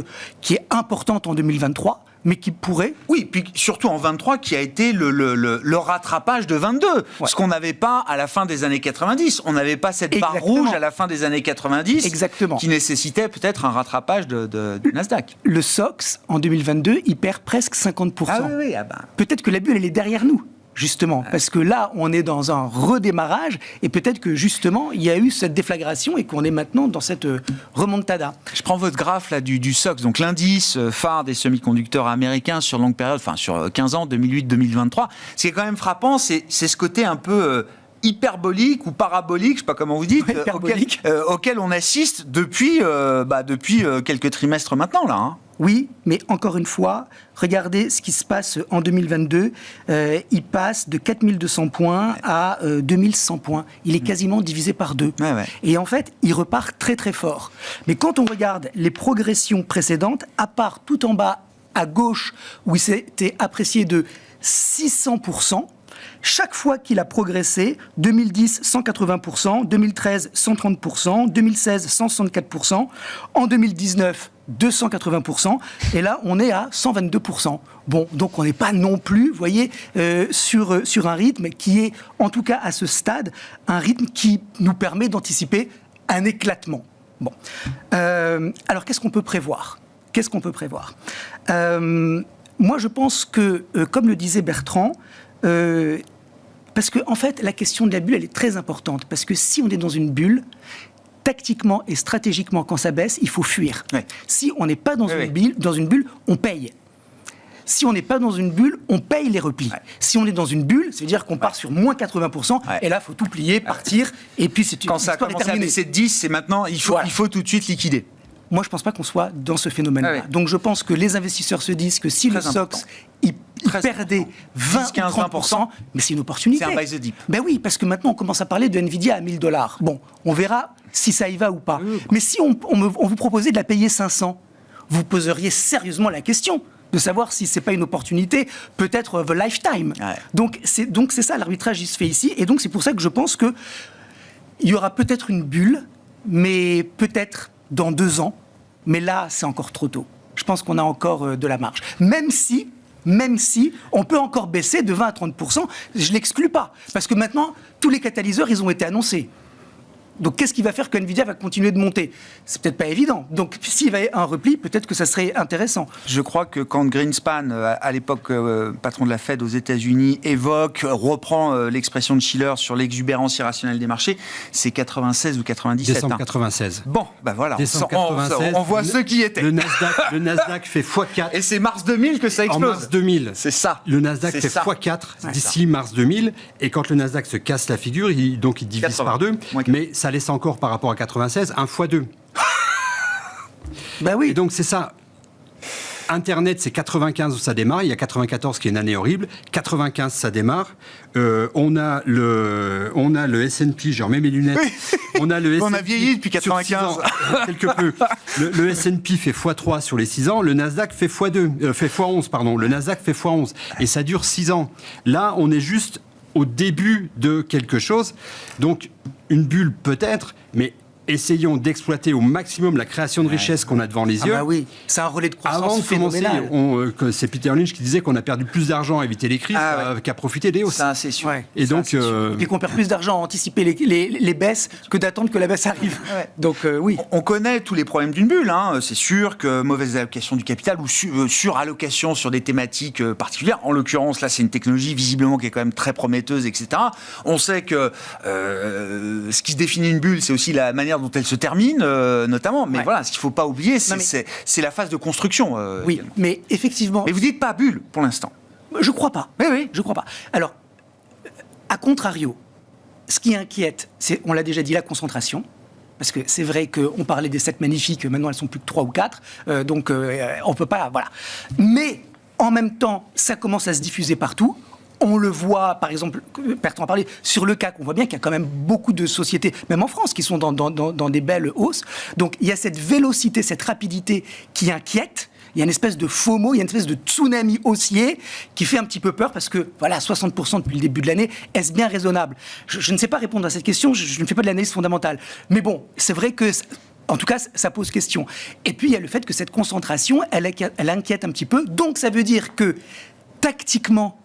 importante en 2023, mais qui pourrait... Oui, puis surtout en 23, qui a été le rattrapage de 22. Ouais. Ce qu'on n'avait pas à la fin des années 90. On n'avait pas cette barre rouge à la fin des années 90. Exactement. Qui nécessitait peut-être un rattrapage du Nasdaq. Le SOX, en 2022, il perd presque 50%. Ah oui, Peut-être que la bulle, elle est derrière nous. Justement, parce que là, on est dans un redémarrage et peut-être que justement, il y a eu cette déflagration et qu'on est maintenant dans cette remontada. Je prends votre graphe là du SOX, donc l'indice phare des semi-conducteurs américains sur longue période, enfin sur 15 ans, 2008-2023. Ce qui est quand même frappant, c'est ce côté un peu... hyperbolique ou parabolique, je ne sais pas comment vous dites, auquel on assiste depuis quelques trimestres maintenant, là. Oui, mais encore une fois, regardez ce qui se passe en 2022. Il passe de 4200 points à 2100 points. Il est quasiment divisé par 2. Ouais. Et en fait, il repart très très fort. Mais quand on regarde les progressions précédentes, à part tout en bas à gauche, où il s'était apprécié de 600%, chaque fois qu'il a progressé, 2010, 180%, 2013, 130%, 2016, 164%, en 2019, 280%, et là, on est à 122%. Bon, donc on n'est pas non plus, vous voyez, sur un rythme qui est, en tout cas à ce stade, un rythme qui nous permet d'anticiper un éclatement. Bon. Alors, qu'est-ce qu'on peut prévoir ? Moi, je pense que, comme le disait Bertrand, parce que, en fait, la question de la bulle, elle est très importante. Parce que si on est dans une bulle, tactiquement et stratégiquement, quand ça baisse, il faut fuir. Ouais. Si on n'est pas dans une bulle, on paye. Si on n'est pas dans une bulle, on paye les replis. Ouais. Si on est dans une bulle, ça veut dire qu'on part sur moins 80%, et là, il faut tout plier, partir, et puis c'est une quand ça a commencé à baisser de 10, c'est maintenant, il faut tout de suite liquider. Moi, je ne pense pas qu'on soit dans ce phénomène-là. Donc, je pense que les investisseurs se disent que si le SOX, il perdait 20 ou 30%, mais c'est une opportunité. C'est un buy the dip. Ben oui, parce que maintenant on commence à parler de Nvidia à $1000. Bon, on verra si ça y va ou pas. Mais si on vous proposait de la payer 500, vous poseriez sérieusement la question de savoir si c'est pas une opportunité, peut-être the lifetime. Ouais. Donc c'est ça, l'arbitrage il se fait ici, et donc c'est pour ça que je pense que il y aura peut-être une bulle, mais peut-être dans 2 ans. Mais là, c'est encore trop tôt. Je pense qu'on a encore de la marge. Même si on peut encore baisser de 20 à 30%, je ne l'exclus pas. Parce que maintenant, tous les catalyseurs, ils ont été annoncés. Donc, qu'est-ce qui va faire que Nvidia va continuer de monter ? C'est peut-être pas évident. Donc, s'il va y avoir un repli, peut-être que ça serait intéressant. Je crois que quand Greenspan, à l'époque patron de la Fed aux États-Unis, reprend l'expression de Shiller sur l'exubérance irrationnelle des marchés, c'est 96 ou 97. Décembre 96. Bon, ben voilà, Décembre 96, on voit ce qui était. Le Nasdaq fait x4. Et c'est mars 2000 que ça explose. En mars 2000. C'est ça. Le Nasdaq C'est fait ça. x4 d'ici mars 2000. Et quand le Nasdaq se casse la figure, il divise 80. par 2. Ouais. Mais ça laisse encore, par rapport à 96, un x2. Ben oui. Et donc, c'est ça. Internet, c'est 95 où ça démarre. Il y a 94 qui est une année horrible. 95, ça démarre. On a le S&P, je remets mes lunettes. On a le On a S&P vieilli depuis sur 6 ans, quelque peu. Le S&P fait x3 sur les 6 ans. Le Nasdaq fait fait x11, pardon. Le Nasdaq fait x11. Et ça dure 6 ans. Là, on est juste au début de quelque chose. Donc, une bulle peut-être, mais essayons d'exploiter au maximum la création de richesse qu'on a devant les yeux. Ah bah oui, c'est un relais de croissance Avant de commencer, phénoménal. c'est Peter Lynch qui disait qu'on a perdu plus d'argent à éviter les crises qu'à profiter des hausses. Ça, c'est sûr. Ouais. Et donc, Et puis qu'on perd plus d'argent à anticiper les baisses que d'attendre que la baisse arrive. Ouais. Donc oui. On connaît tous les problèmes d'une bulle. Hein. C'est sûr que mauvaise allocation du capital ou surallocation sur des thématiques particulières. En l'occurrence, là, c'est une technologie visiblement qui est quand même très prometteuse, etc. On sait que ce qui définit une bulle, c'est aussi la manière dont elle se termine, notamment. Mais voilà, ce qu'il ne faut pas oublier, c'est la phase de construction. Oui, également. mais effectivement... Mais vous dites pas bulle pour l'instant. Je crois pas. Oui. Je crois pas. Alors, à contrario, ce qui inquiète, c'est, on l'a déjà dit, la concentration. Parce que c'est vrai qu'on parlait des 7 magnifiques, maintenant elles sont plus que 3 ou 4. Donc, on peut pas... Voilà. Mais, en même temps, ça commence à se diffuser partout. On le voit, par exemple, Bertrand a parlé, sur le CAC, on voit bien qu'il y a quand même beaucoup de sociétés, même en France, qui sont dans des belles hausses. Donc il y a cette vélocité, cette rapidité qui inquiète. Il y a une espèce de FOMO, il y a une espèce de tsunami haussier qui fait un petit peu peur parce que, voilà, 60% depuis le début de l'année, est-ce bien raisonnable ? Je ne sais pas répondre à cette question, je ne fais pas de l'analyse fondamentale. Mais bon, c'est vrai que... En tout cas, ça pose question. Et puis, il y a le fait que cette concentration, elle inquiète un petit peu. Donc, ça veut dire que, tactiquement,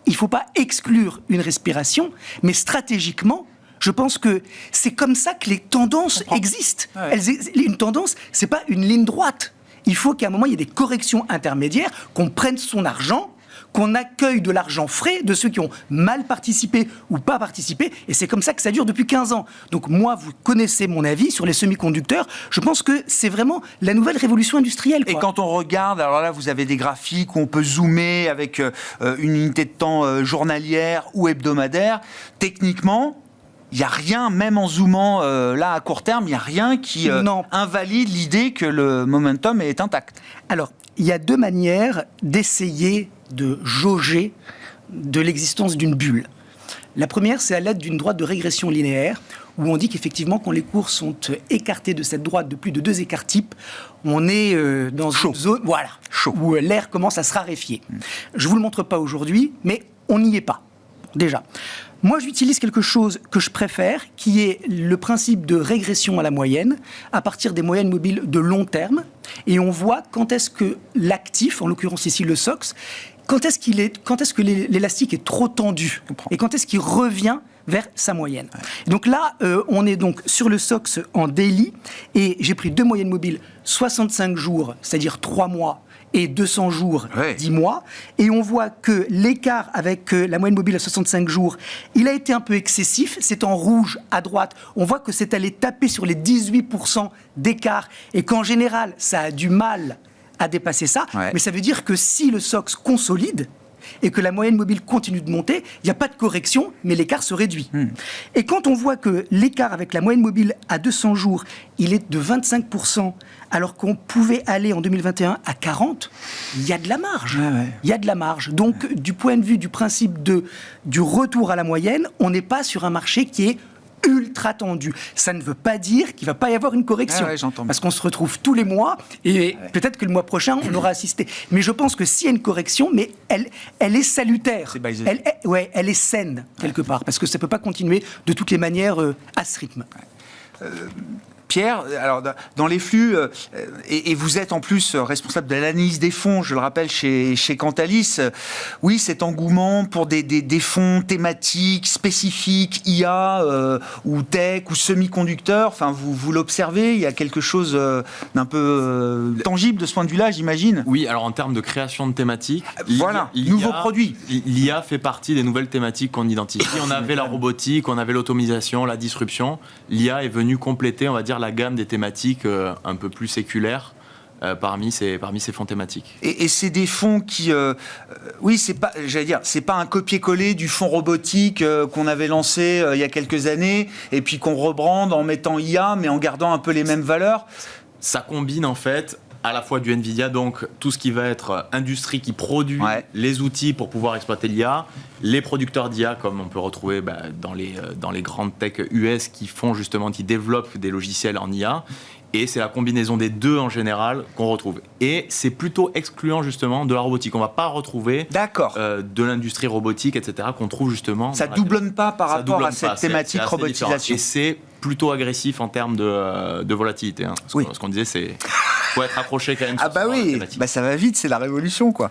il ne faut pas exclure une respiration, mais stratégiquement, je pense que c'est comme ça que les tendances existent. Ouais. Une tendance, ce n'est pas une ligne droite. Il faut qu'à un moment, il y ait des corrections intermédiaires, qu'on prenne son argent, qu'on accueille de l'argent frais de ceux qui ont mal participé ou pas participé, et c'est comme ça que ça dure depuis 15 ans. Donc moi, vous connaissez mon avis sur les semi-conducteurs, je pense que c'est vraiment la nouvelle révolution industrielle, quoi. Et quand on regarde, alors là, vous avez des graphiques où on peut zoomer avec une unité de temps journalière ou hebdomadaire. Techniquement, il n'y a rien, même en zoomant là à court terme, il n'y a rien qui invalide l'idée que le momentum est intact. Alors, il y a 2 manières d'essayer de jauger de l'existence d'une bulle. La première, c'est à l'aide d'une droite de régression linéaire, où on dit qu'effectivement, quand les cours sont écartés de cette droite de plus de 2 écarts types, on est dans une zone où l'air commence à se raréfier. Je ne vous le montre pas aujourd'hui, mais on n'y est pas, déjà. Moi, j'utilise quelque chose que je préfère, qui est le principe de régression à la moyenne, à partir des moyennes mobiles de long terme, et on voit quand est-ce que l'actif, en l'occurrence ici le SOX, quand est-ce que l'élastique est trop tendu, et quand est-ce qu'il revient vers sa moyenne. Et donc là, on est donc sur le SOX en daily, et j'ai pris 2 moyennes mobiles, 65 jours, c'est-à-dire 3 mois, et 200 jours, 10 mois. Et on voit que l'écart avec la moyenne mobile à 65 jours, il a été un peu excessif. C'est en rouge à droite. On voit que c'est allé taper sur les 18% d'écart et qu'en général, ça a du mal à dépasser ça. Mais ça veut dire que si le SOX consolide, et que la moyenne mobile continue de monter, il n'y a pas de correction, mais l'écart se réduit. Et quand on voit que l'écart avec la moyenne mobile à 200 jours, il est de 25%, alors qu'on pouvait aller en 2021 à 40, il y a de la marge. Il y a de la marge. Donc, du point de vue du principe du retour à la moyenne, on n'est pas sur un marché qui est ultra tendu. Ça ne veut pas dire qu'il ne va pas y avoir une correction. Parce qu'on se retrouve tous les mois et peut-être que le mois prochain, on aura assisté. Mais je pense que s'il y a une correction, mais elle est salutaire. Elle est saine, quelque part. Parce que ça ne peut pas continuer de toutes les manières à ce rythme. Pierre, alors dans les flux, et vous êtes en plus responsable de l'analyse des fonds, je le rappelle, chez Cantalis, oui, cet engouement pour des fonds thématiques, spécifiques, IA, ou tech, ou semi-conducteurs, enfin, vous l'observez, il y a quelque chose d'un peu tangible de ce point de vue-là, j'imagine. Oui, alors en termes de création de thématiques, nouveaux produits. L'IA fait partie des nouvelles thématiques qu'on identifie. On avait la robotique, on avait l'automatisation, la disruption. L'IA est venue compléter, on va dire, la gamme des thématiques un peu plus séculaires parmi ces fonds thématiques. Et c'est des fonds qui, oui, c'est pas un copier-coller du fonds robotique qu'on avait lancé il y a quelques années et puis qu'on rebrande en mettant IA mais en gardant un peu les mêmes valeurs. Ça combine en fait à la fois du NVIDIA, donc tout ce qui va être industrie qui produit les outils pour pouvoir exploiter l'IA, les producteurs d'IA comme on peut retrouver dans les grandes tech US qui développent des logiciels en IA. Et c'est la combinaison des deux en général qu'on retrouve. Et c'est plutôt excluant justement de la robotique. On ne va pas retrouver de l'industrie robotique, etc., qu'on trouve justement... Ça ne doublonne pas par rapport à cette thématique robotisation. Et c'est plutôt agressif en termes de volatilité. Hein. Ce qu'on disait, c'est... Il faut être accroché quand même sur la thématique. Ça va vite, c'est la révolution, quoi.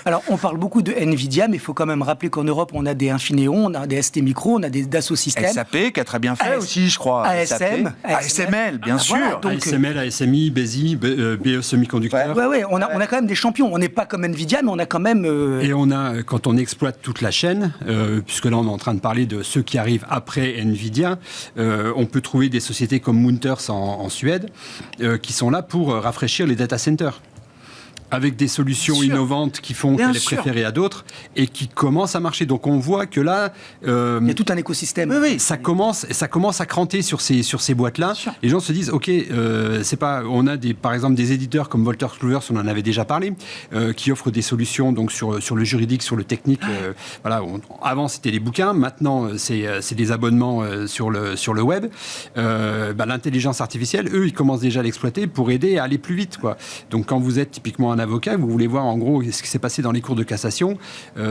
Alors, on parle beaucoup de NVIDIA, mais il faut quand même rappeler qu'en Europe, on a des Infineon, on a des ST Micro, on a des Dassault Systèmes. SAP, qui a très bien fait aussi, je crois. ASML, bien sûr. Donc, ASML, ASMI, BESI, BE Semiconducteurs. On a quand même des champions. On n'est pas comme NVIDIA, mais on a quand même... Et on a, quand on exploite toute la chaîne, puisque là, on est en train de parler de ceux qui arrivent après NVIDIA, on peut trouver des sociétés comme Munters en Suède, qui sont là pour rafraîchir les data centers, avec des solutions innovantes qui font qu'elle est préférée à d'autres et qui commencent à marcher. Donc on voit que là... il y a tout un écosystème. Ça commence à cranter sur ces boîtes-là. Les gens se disent, OK, c'est pas... On a par exemple des éditeurs comme Wolters Kluwer, on en avait déjà parlé, qui offrent des solutions donc, sur le juridique, sur le technique. Avant, c'était des bouquins. Maintenant, c'est des abonnements sur le web. L'intelligence artificielle, eux, ils commencent déjà à l'exploiter pour aider à aller plus vite, quoi. Donc quand vous êtes typiquement un avocat, vous voulez voir en gros ce qui s'est passé dans les cours de cassation,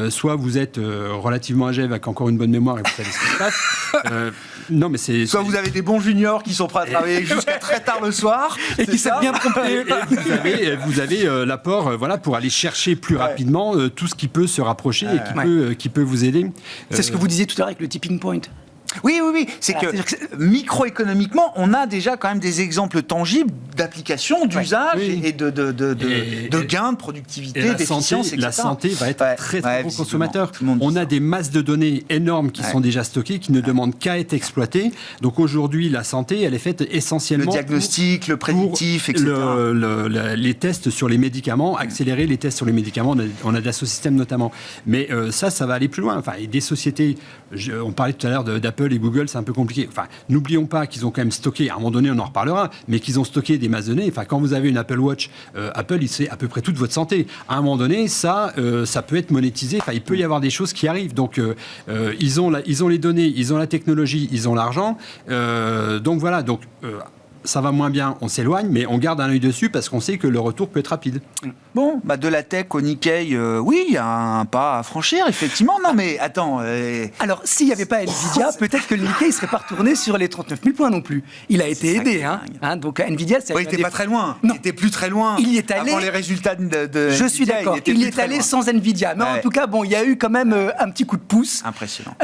soit vous êtes relativement âgé avec encore une bonne mémoire et vous savez ce qui se passe. Soit vous avez des bons juniors qui sont prêts à travailler jusqu'à très tard le soir et qui savent bien pomper. Et vous avez l'apport pour aller chercher plus rapidement tout ce qui peut se rapprocher et qui peut vous aider. C'est ce que vous disiez tout à l'heure avec le tipping point. Oui. C'est que microéconomiquement, on a déjà quand même des exemples tangibles d'applications, d'usage et de gains de productivité, d'efficience, etc. La santé va être très gros consommateur. On a des masses de données énormes qui sont déjà stockées, qui ne demandent qu'à être exploitées. Donc aujourd'hui, la santé, elle est faite essentiellement... Le diagnostic, le prédictif, etc. Les tests sur les médicaments, accélérer les tests sur les médicaments, on a Dassault Systèmes notamment. Mais ça va aller plus loin. Enfin, et des sociétés, on parlait tout à l'heure d'Apple et Google, c'est un peu compliqué. Enfin, n'oublions pas qu'ils ont quand même stocké, à un moment donné, on en reparlera, mais qu'ils ont stocké des masses de données. Enfin, quand vous avez une Apple Watch, Apple, il sait à peu près toute votre santé. À un moment donné, ça peut être monétisé. Enfin, il peut y avoir des choses qui arrivent. Donc, ils ont les données, ils ont la technologie, ils ont l'argent. Donc voilà. Donc ça va moins bien, on s'éloigne, mais on garde un œil dessus parce qu'on sait que le retour peut être rapide. Bon, de la tech au Nikkei, oui, il y a un pas à franchir, effectivement. Non, mais attends... Alors, s'il n'y avait pas NVIDIA, peut-être que le Nikkei ne serait pas retourné sur les 39 000 points non plus. Il a été aidé. Donc, NVIDIA... il n'était pas très loin. Non. Il n'était plus très loin. Il y est allé... Avant les résultats de Je suis d'accord. Il y est allé sans NVIDIA. Mais en tout cas, il y a eu quand même un petit coup de pouce. Impressionnant.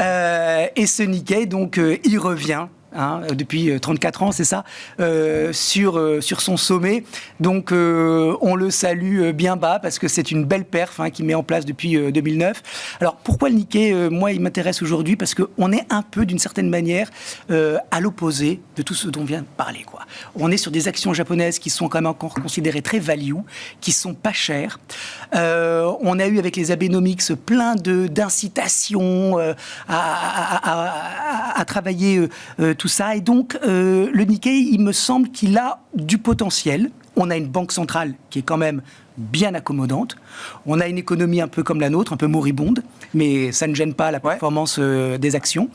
Et ce Nikkei, donc, il revient depuis 34 ans, c'est ça, sur son sommet. Donc, on le salue bien bas parce que c'est une belle perf qu'il met en place depuis 2009. Alors, pourquoi le Nikkei, moi, il m'intéresse aujourd'hui parce qu'on est un peu, d'une certaine manière, à l'opposé de tout ce dont on vient de parler, quoi. On est sur des actions japonaises qui sont quand même encore considérées très value, qui sont pas chères. On a eu avec les Abenomics plein d'incitations à travailler tout ça. Et donc, le Nikkei, il me semble qu'il a du potentiel. On a une banque centrale qui est quand même bien accommodante. On a une économie un peu comme la nôtre, un peu moribonde, mais ça ne gêne pas la performance des actions.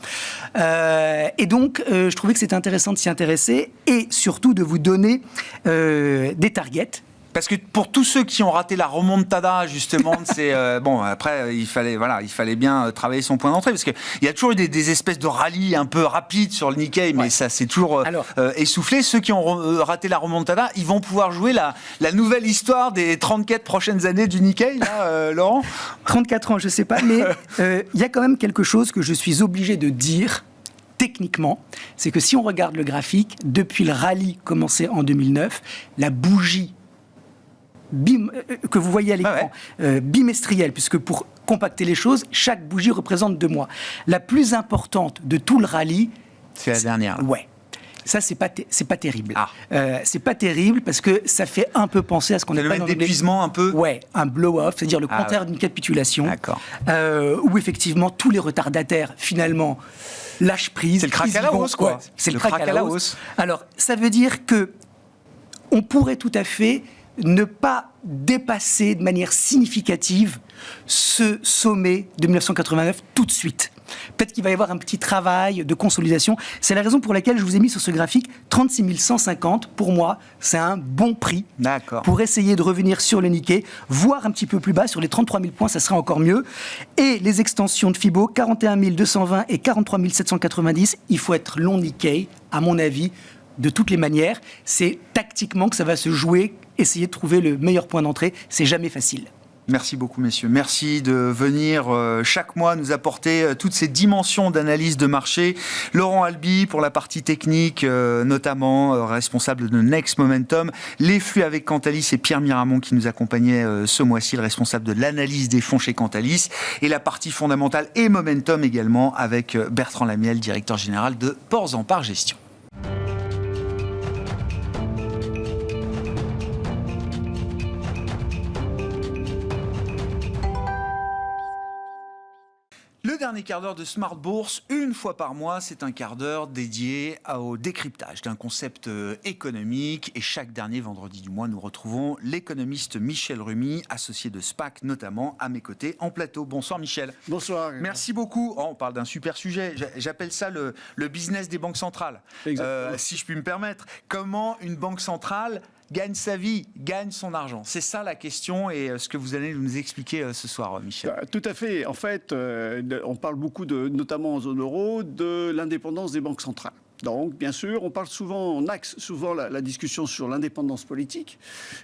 Et donc, je trouvais que c'était intéressant de s'y intéresser et surtout de vous donner des targets. Parce que pour tous ceux qui ont raté la remontada, justement, c'est bon. Après, il fallait bien travailler son point d'entrée, parce qu'il y a toujours eu des espèces de rallyes un peu rapides sur le Nikkei, mais ça s'est toujours essoufflé. Ceux qui ont raté la remontada, ils vont pouvoir jouer la nouvelle histoire des 34 prochaines années du Nikkei, là, Laurent. 34 ans, je sais pas, mais il y a quand même quelque chose que je suis obligé de dire. Techniquement, c'est que si on regarde le graphique, depuis le rallye commencé en 2009, la bougie que vous voyez à l'écran, bimestrielle, puisque pour compacter les choses, chaque bougie représente 2 mois. La plus importante de tout le rallye, c'est la dernière. Là. Ouais. Ça, c'est pas terrible. C'est pas terrible parce que ça fait un peu penser à ce qu'on appelle un épuisement un peu. Ouais, un blow-off, c'est-à-dire le contraire d'une capitulation. D'accord. Où effectivement tous les retardataires finalement lâchent prise. C'est le crack à la hausse, quoi. C'est le crack à la hausse. Alors, ça veut dire que on pourrait tout à fait ne pas dépasser de manière significative ce sommet de 1989 tout de suite. Peut-être qu'il va y avoir un petit travail de consolidation. C'est la raison pour laquelle je vous ai mis sur ce graphique 36 150. Pour moi, c'est un bon prix pour essayer de revenir sur le Nikkei, voire un petit peu plus bas, sur les 33 000 points, ça serait encore mieux. Et les extensions de Fibo, 41 220 et 43 790, il faut être long Nikkei, à mon avis, de toutes les manières. C'est tactiquement que ça va se jouer, essayer de trouver le meilleur point d'entrée, c'est jamais facile. Merci beaucoup, messieurs. Merci de venir chaque mois nous apporter toutes ces dimensions d'analyse de marché. Laurent Albi pour la partie technique, notamment responsable de Next Momentum. Les flux avec Cantalis et Pierre Miramont qui nous accompagnait ce mois-ci, le responsable de l'analyse des fonds chez Cantalis. Et la partie fondamentale et Momentum également avec Bertrand Lamiel, directeur général de Ports en Par Gestion. Le dernier quart d'heure de Smart Bourse, une fois par mois, c'est un quart d'heure dédié au décryptage d'un concept économique. Et chaque dernier vendredi du mois, nous retrouvons l'économiste Michel Rumi, associé de SPAC notamment, à mes côtés en plateau. Bonsoir Michel. Bonsoir. Merci beaucoup. Oh, on parle d'un super sujet. J'appelle ça le business des banques centrales. Si je puis me permettre. Comment une banque centrale gagne sa vie, gagne son argent. C'est ça la question et ce que vous allez nous expliquer ce soir, Michel. Tout à fait. En fait, on parle beaucoup, notamment en zone euro, de l'indépendance des banques centrales. Donc, bien sûr, on parle souvent, on axe souvent la discussion sur l'indépendance politique,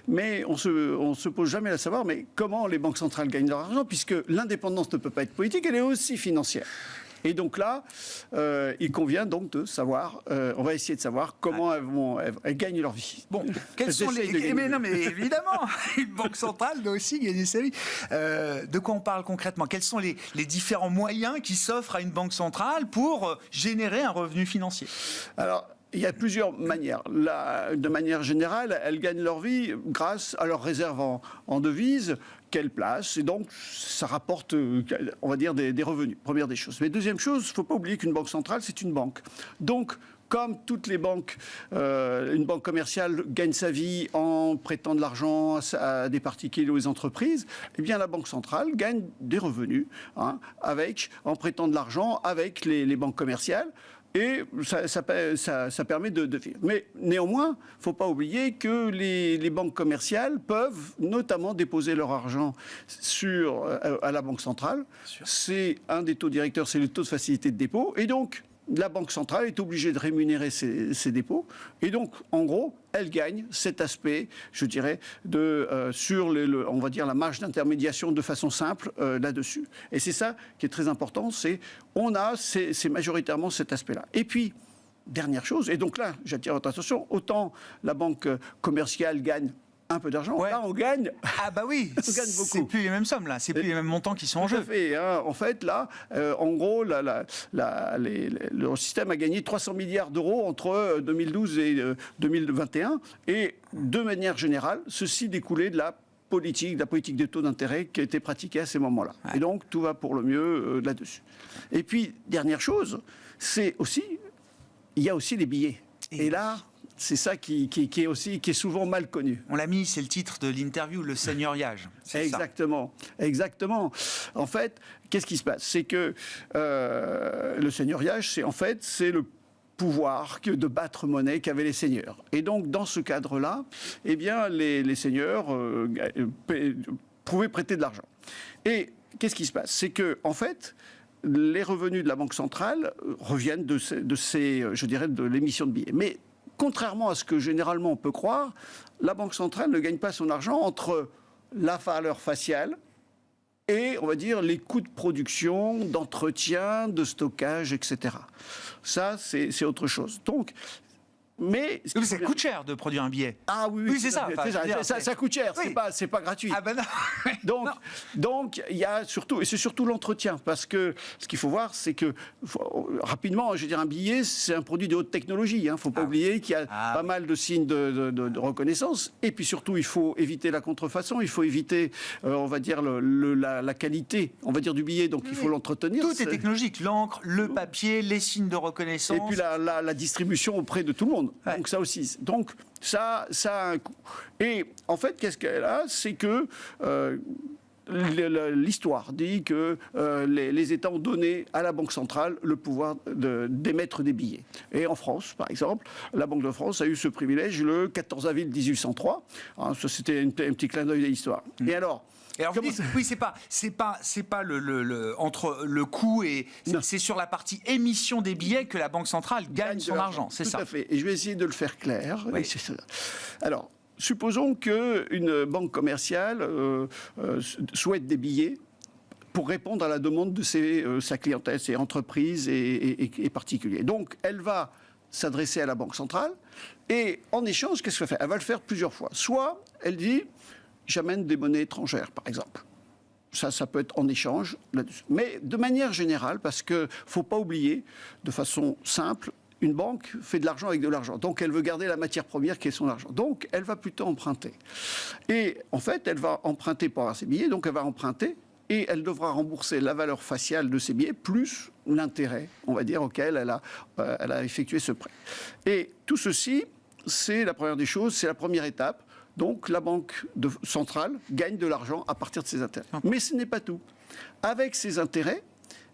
mais on se pose jamais à savoir, mais comment les banques centrales gagnent leur argent, puisque l'indépendance ne peut pas être politique, elle est aussi financière. Et donc là, il convient donc de savoir, on va essayer de savoir comment elles gagnent leur vie. Bon, quelles sont les... Mais non, mais évidemment, une banque centrale doit aussi gagner sa vie. De quoi on parle concrètement? Quels sont les différents moyens qui s'offrent à une banque centrale pour générer un revenu financier? Alors, il y a plusieurs manières. De manière générale, elles gagnent leur vie grâce à leurs réserves en devises qu'elles placent. Et donc, ça rapporte, on va dire, des revenus. Première des choses. Mais deuxième chose, il ne faut pas oublier qu'une banque centrale, c'est une banque. Donc, comme toutes les banques, une banque commerciale gagne sa vie en prêtant de l'argent à des particuliers ou aux entreprises, eh bien la banque centrale gagne des revenus en prêtant de l'argent avec les banques commerciales. Et ça permet de vivre. Mais néanmoins, il ne faut pas oublier que les banques commerciales peuvent notamment déposer leur argent à la Banque centrale. C'est un des taux directeurs, c'est le taux de facilité de dépôt. Et donc, la Banque centrale est obligée de rémunérer ses dépôts. Et donc, en gros, elle gagne cet aspect, je dirais, sur on va dire la marge d'intermédiation de façon simple là-dessus. Et c'est ça qui est très important, c'est majoritairement cet aspect-là. Et puis, dernière chose, et donc là, j'attire votre attention, autant la banque commerciale gagne un peu d'argent, Ouais. là on gagne. Ah bah oui, On gagne beaucoup. c'est plus les mêmes sommes là, c'est plus les mêmes montants qui sont en Tout à jeu. fait, hein. En fait, là, en gros, le système a gagné 300 milliards d'euros entre 2012 et 2021. Et de manière générale, ceci découlait de la politique des taux d'intérêt qui a été pratiquée à ces moments-là. Ouais. Et donc, tout va pour le mieux là-dessus. Et puis, dernière chose, c'est aussi, il y a aussi les billets. Et là, c'est ça qui est souvent mal connu. On l'a mis, c'est le titre de l'interview, le seigneuriage. C'est ça. Exactement. En fait, qu'est-ce qui se passe? C'est que le seigneuriage, c'est le pouvoir de battre monnaie qu'avaient les seigneurs. Et donc, dans ce cadre-là, eh bien, les seigneurs pouvaient prêter de l'argent. Et qu'est-ce qui se passe? C'est que, en fait, les revenus de la Banque centrale reviennent de l'émission de billets. Mais contrairement à ce que généralement on peut croire, la Banque centrale ne gagne pas son argent entre la valeur faciale et, on va dire, les coûts de production, d'entretien, de stockage, etc. Ça, c'est autre chose. Donc, mais Ça coûte cher de produire un billet. Ah oui, Oui, c'est ça. tout à Enfin, fait. je veux dire, Ça coûte cher, Oui. c'est pas gratuit. Ah ben non. Donc, il y a surtout, et c'est surtout l'entretien, parce que ce qu'il faut voir, c'est que, rapidement, je veux dire, un billet, c'est un produit de haute technologie. Il ne faut pas oublier qu'il y a pas mal de signes de reconnaissance. Et puis surtout, il faut éviter la contrefaçon, il faut éviter, on va dire, la qualité, on va dire, du billet. Donc, il faut l'entretenir. Tout est technologique, l'encre, le papier, les signes de reconnaissance. Et puis la distribution auprès de tout le monde. Ouais. Donc ça aussi. Donc ça a un coût. Et en fait, qu'est-ce qu'elle a? C'est que l'histoire dit que les États ont donné à la Banque centrale le pouvoir d'émettre des billets. Et en France, par exemple, la Banque de France a eu ce privilège le 14 avril 1803. Hein, ça, c'était un petit clin d'œil de l'histoire. Et alors, vous dites, oui, c'est pas entre le coût et c'est sur la partie émission des billets que la Banque centrale gagne son argent, c'est ça. Tout à fait. Et je vais essayer de le faire clair. Oui. Et c'est ça. Alors, supposons qu'une banque commerciale souhaite des billets pour répondre à la demande de sa clientèle, ses entreprises et particuliers. Donc, elle va s'adresser à la Banque centrale et en échange, qu'est-ce qu'elle fait? Elle va le faire plusieurs fois. Soit elle dit j'amène des monnaies étrangères, par exemple. Ça peut être en échange là-dessus. Mais de manière générale, parce qu'il ne faut pas oublier, de façon simple, une banque fait de l'argent avec de l'argent. Donc, elle veut garder la matière première qui est son argent. Donc, elle va plutôt emprunter. Et en fait, elle va emprunter pour avoir ses billets. Donc, elle va emprunter et elle devra rembourser la valeur faciale de ses billets plus l'intérêt, on va dire, auquel elle a effectué ce prêt. Et tout ceci, c'est la première des choses, c'est la première étape. Donc, la banque centrale gagne de l'argent à partir de ses intérêts. Mais ce n'est pas tout. Avec ces intérêts,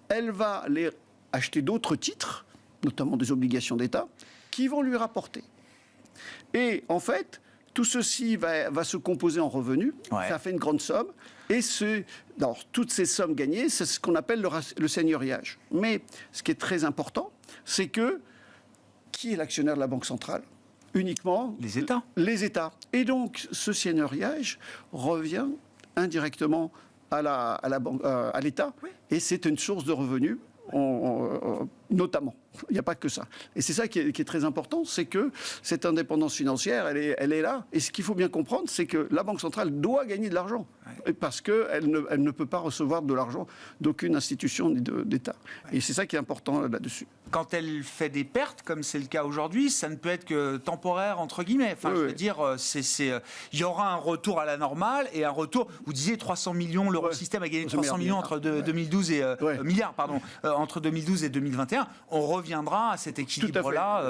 elle va aller acheter d'autres titres, notamment des obligations d'État, qui vont lui rapporter. Et en fait, tout ceci va se composer en revenus. Ouais. Ça fait une grande somme. Et toutes ces sommes gagnées, c'est ce qu'on appelle le seigneuriage. Mais ce qui est très important, c'est que qui est l'actionnaire de la Banque centrale? Uniquement Les États. Les États. Et donc, ce seigneuriage revient indirectement à l'État, Oui. et c'est une source de revenus, notamment. Il n'y a pas que ça. Et c'est ça qui est très important, c'est que cette indépendance financière, elle est là. Et ce qu'il faut bien comprendre, c'est que la Banque centrale doit gagner de l'argent, parce qu'elle ne peut pas recevoir de l'argent d'aucune institution ni d'État. Et c'est ça qui est important là-dessus. Quand elle fait des pertes, comme c'est le cas aujourd'hui, ça ne peut être que temporaire, entre guillemets. Enfin, je veux dire, il y aura un retour à la normale et un retour. Vous disiez 300 millions, l'Eurosystème a gagné 300 millions entre 2012 et milliards, pardon, entre 2012 et 2021. On reviendra à cet équilibre-là,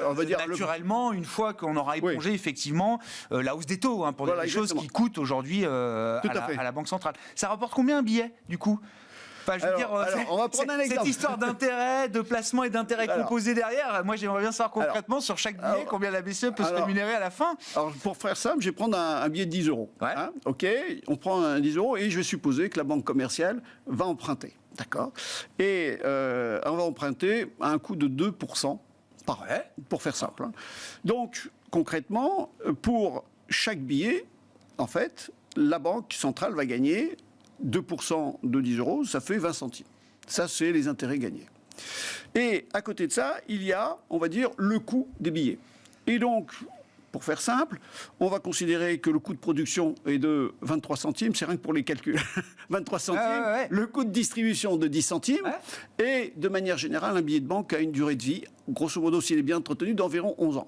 on va dire naturellement, une fois qu'on aura épongé effectivement la hausse des taux, pour des choses qui coûtent aujourd'hui à la Banque centrale. Ça rapporte combien un billet, du coup? Enfin, je veux dire, on va prendre un exemple. Cette histoire d'intérêt, de placement et d'intérêt composé derrière, moi j'aimerais bien savoir concrètement sur chaque billet combien la BCE peut se rémunérer à la fin. Alors, pour faire simple, je vais prendre un billet de 10 euros. Ouais. Hein, OK, on prend un 10 euros et je vais supposer que la banque commerciale va emprunter. D'accord? Et on va emprunter à un coût de 2% par an, pour faire simple. Hein. Donc, concrètement, pour chaque billet, en fait, la banque centrale va gagner 2% de 10 euros, ça fait 20 centimes. Ça, c'est les intérêts gagnés. Et à côté de ça, il y a, on va dire, le coût des billets. Et donc, pour faire simple, on va considérer que le coût de production est de 23 centimes, c'est rien que pour les calculs. 23 centimes, le coût de distribution de 10 centimes, et de manière générale, un billet de banque a une durée de vie, grosso modo, s'il est bien entretenu, d'environ 11 ans.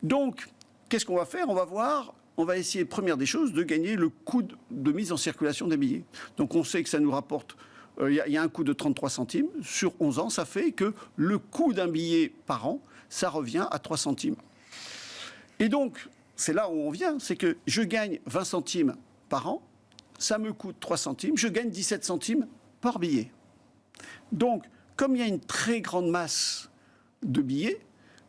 Donc, qu'est-ce qu'on va faire? On va essayer, première des choses, de gagner le coût de mise en circulation des billets. Donc, on sait que ça nous rapporte, il y a un coût de 33 centimes. Sur 11 ans, ça fait que le coût d'un billet par an, ça revient à 3 centimes. Et donc, c'est là où on vient, c'est que je gagne 20 centimes par an, ça me coûte 3 centimes, je gagne 17 centimes par billet. Donc, comme il y a une très grande masse de billets,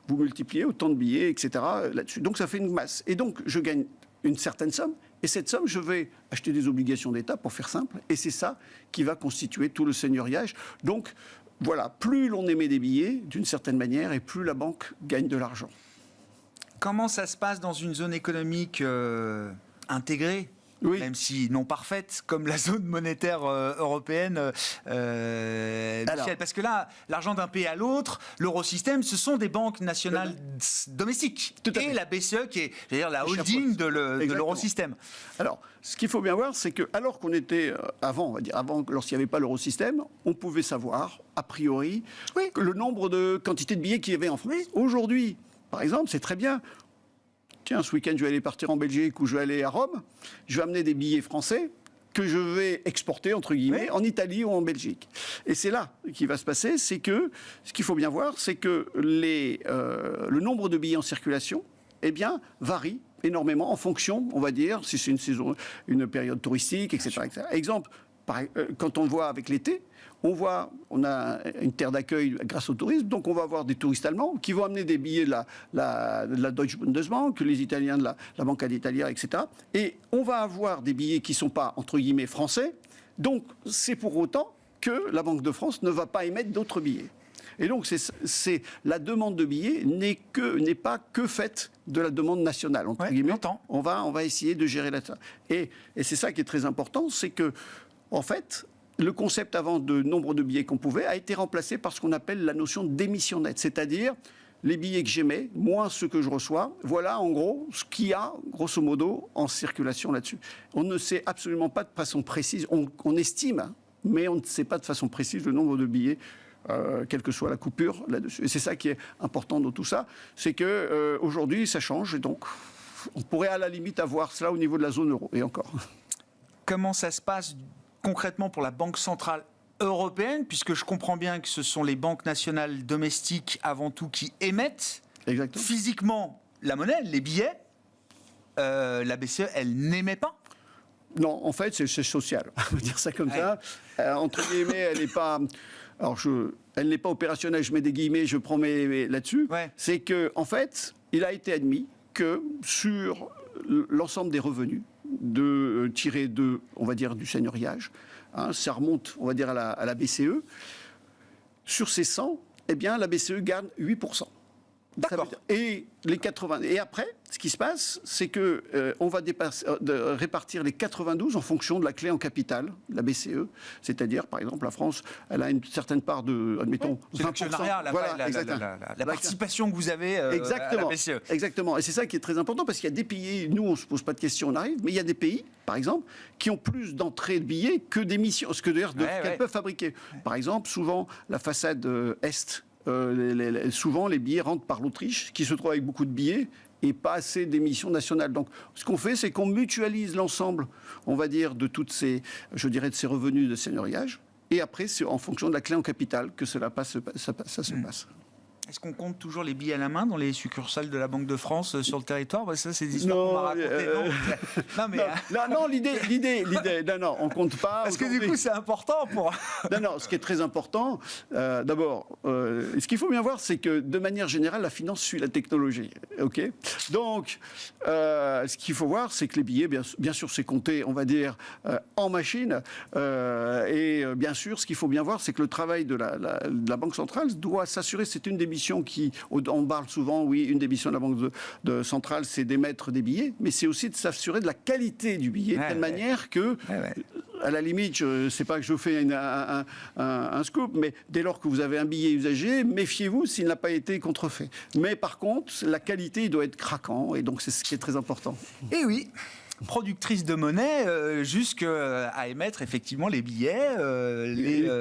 vous multipliez autant de billets, etc. là-dessus. Donc, ça fait une masse. Et donc, je gagne une certaine somme, et cette somme, je vais acheter des obligations d'État, pour faire simple, et c'est ça qui va constituer tout le seigneuriage. Donc, voilà, plus l'on émet des billets, d'une certaine manière, et plus la banque gagne de l'argent. Comment ça se passe dans une zone économique intégrée, même si non parfaite, comme la zone monétaire européenne, Michel? Parce que là, l'argent d'un pays à l'autre, l'eurosystème, ce sont des banques nationales domestiques. Et la BCE qui est, c'est-à-dire la holding de l'eurosystème. Alors, ce qu'il faut bien voir, c'est que alors qu'on était avant, lorsqu'il n'y avait pas l'eurosystème, on pouvait savoir, a priori, que le nombre de quantités de billets qu'il y avait en France. Aujourd'hui, par exemple, c'est très bien. Tiens, ce week-end, je vais aller partir en Belgique ou je vais aller à Rome. Je vais amener des billets français que je vais exporter, entre guillemets, en Italie ou en Belgique. Et c'est là qu'il va se passer, c'est que, ce qu'il faut bien voir, c'est que le nombre de billets en circulation, varie énormément en fonction, on va dire, si c'est une saison, une période touristique, etc. etc. Exemple, quand on le voit avec l'été, on a une terre d'accueil grâce au tourisme, donc on va avoir des touristes allemands qui vont amener des billets de la Deutsche Bundesbank, les Italiens de la Banca d'Italia, etc. Et on va avoir des billets qui ne sont pas, entre guillemets, français, donc c'est pour autant que la Banque de France ne va pas émettre d'autres billets. Et donc, la demande de billets n'est pas que faite de la demande nationale, entre guillemets. On va essayer de gérer ça. Et c'est ça qui est très important, c'est que, en fait, le concept avant de nombre de billets qu'on pouvait a été remplacé par ce qu'on appelle la notion d'émission nette, c'est-à-dire les billets que j'émets, moins ceux que je reçois. Voilà, en gros, ce qu'il y a, grosso modo, en circulation là-dessus. On ne sait absolument pas de façon précise, on estime, mais on ne sait pas de façon précise le nombre de billets, quelle que soit la coupure là-dessus. Et c'est ça qui est important dans tout ça, c'est qu'aujourd'hui, ça change, et donc on pourrait à la limite avoir cela au niveau de la zone euro, et encore. Comment ça se passe concrètement pour la Banque centrale européenne, puisque je comprends bien que ce sont les banques nationales domestiques avant tout qui émettent physiquement la monnaie, les billets. La BCE, elle n'émet pas? Non, en fait, c'est social. On va dire ça comme ça. Entre guillemets, elle n'est pas... Alors, elle n'est pas opérationnelle, je mets des guillemets, je prends mes là-dessus. C'est qu'en fait, il a été admis que sur l'ensemble des revenus, tirés on va dire, du seigneuriage, ça remonte, on va dire, à la BCE. Sur ces 100, la BCE garde 8%. D'accord. Et les 80. Et après, ce qui se passe, c'est que on va répartir les 92 en fonction de la clé en capital, la BCE. C'est-à-dire, par exemple, la France, elle a une certaine part de, admettons, 20%. L'actionnariat, la participation que vous avez à la BCE. Exactement. Et c'est ça qui est très important, parce qu'il y a des pays, nous, on ne se pose pas de questions, on arrive, mais il y a des pays, par exemple, qui ont plus d'entrées de billets que d'émissions, qu'elles peuvent fabriquer. Par exemple, souvent, la façade Est, souvent les billets rentrent par l'Autriche, qui se trouve avec beaucoup de billets et pas assez d'émissions nationales. Donc, ce qu'on fait, c'est qu'on mutualise l'ensemble, on va dire, de toutes ces, de ces revenus de seigneuriage. Et après, c'est en fonction de la clé en capital que ça se passe. Est-ce qu'on compte toujours les billets à la main dans les succursales de la Banque de France sur le territoire? Ça, c'est des histoires qu'on m'a racontées. Non, l'idée, non, on compte pas. Parce que du coup, c'est important pour... Non, ce qui est très important, d'abord, ce qu'il faut bien voir, c'est que de manière générale, la finance suit la technologie. Ok. Donc, ce qu'il faut voir, c'est que les billets, bien sûr, c'est compté, on va dire, en machine. Et bien sûr, ce qu'il faut bien voir, c'est que le travail de la Banque centrale doit s'assurer, c'est une des missions on parle souvent, une des missions de la Banque centrale, c'est d'émettre des billets, mais c'est aussi de s'assurer de la qualité du billet, de telle manière que à la limite, c'est pas que je fais un scoop, mais dès lors que vous avez un billet usagé, méfiez-vous s'il n'a pas été contrefait. Mais par contre, la qualité doit être craquant, et donc c'est ce qui est très important. Et oui, productrice de monnaie, jusqu'à émettre effectivement les billets,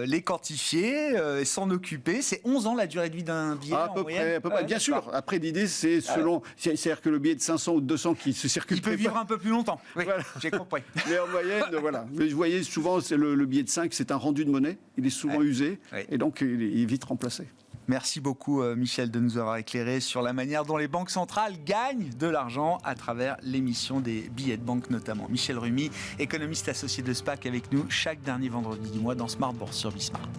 les quantifier, s'en occuper. C'est 11 ans la durée de vie d'un billet À peu près. Bien sûr. Après, l'idée, c'est selon. C'est-à-dire que le billet de 500 ou de 200 qui se circule. Il peut vivre un peu plus longtemps. Oui, voilà. J'ai compris. Mais en moyenne, voilà. Mais vous voyez, souvent, c'est le billet de 5, c'est un rendu de monnaie. Il est souvent usé. Et donc, il est vite remplacé. Merci beaucoup Michel de nous avoir éclairé sur la manière dont les banques centrales gagnent de l'argent à travers l'émission des billets de banque notamment. Michel Rumi, économiste associé de SPAC avec nous chaque dernier vendredi du mois dans Smart Bourse sur Bismart.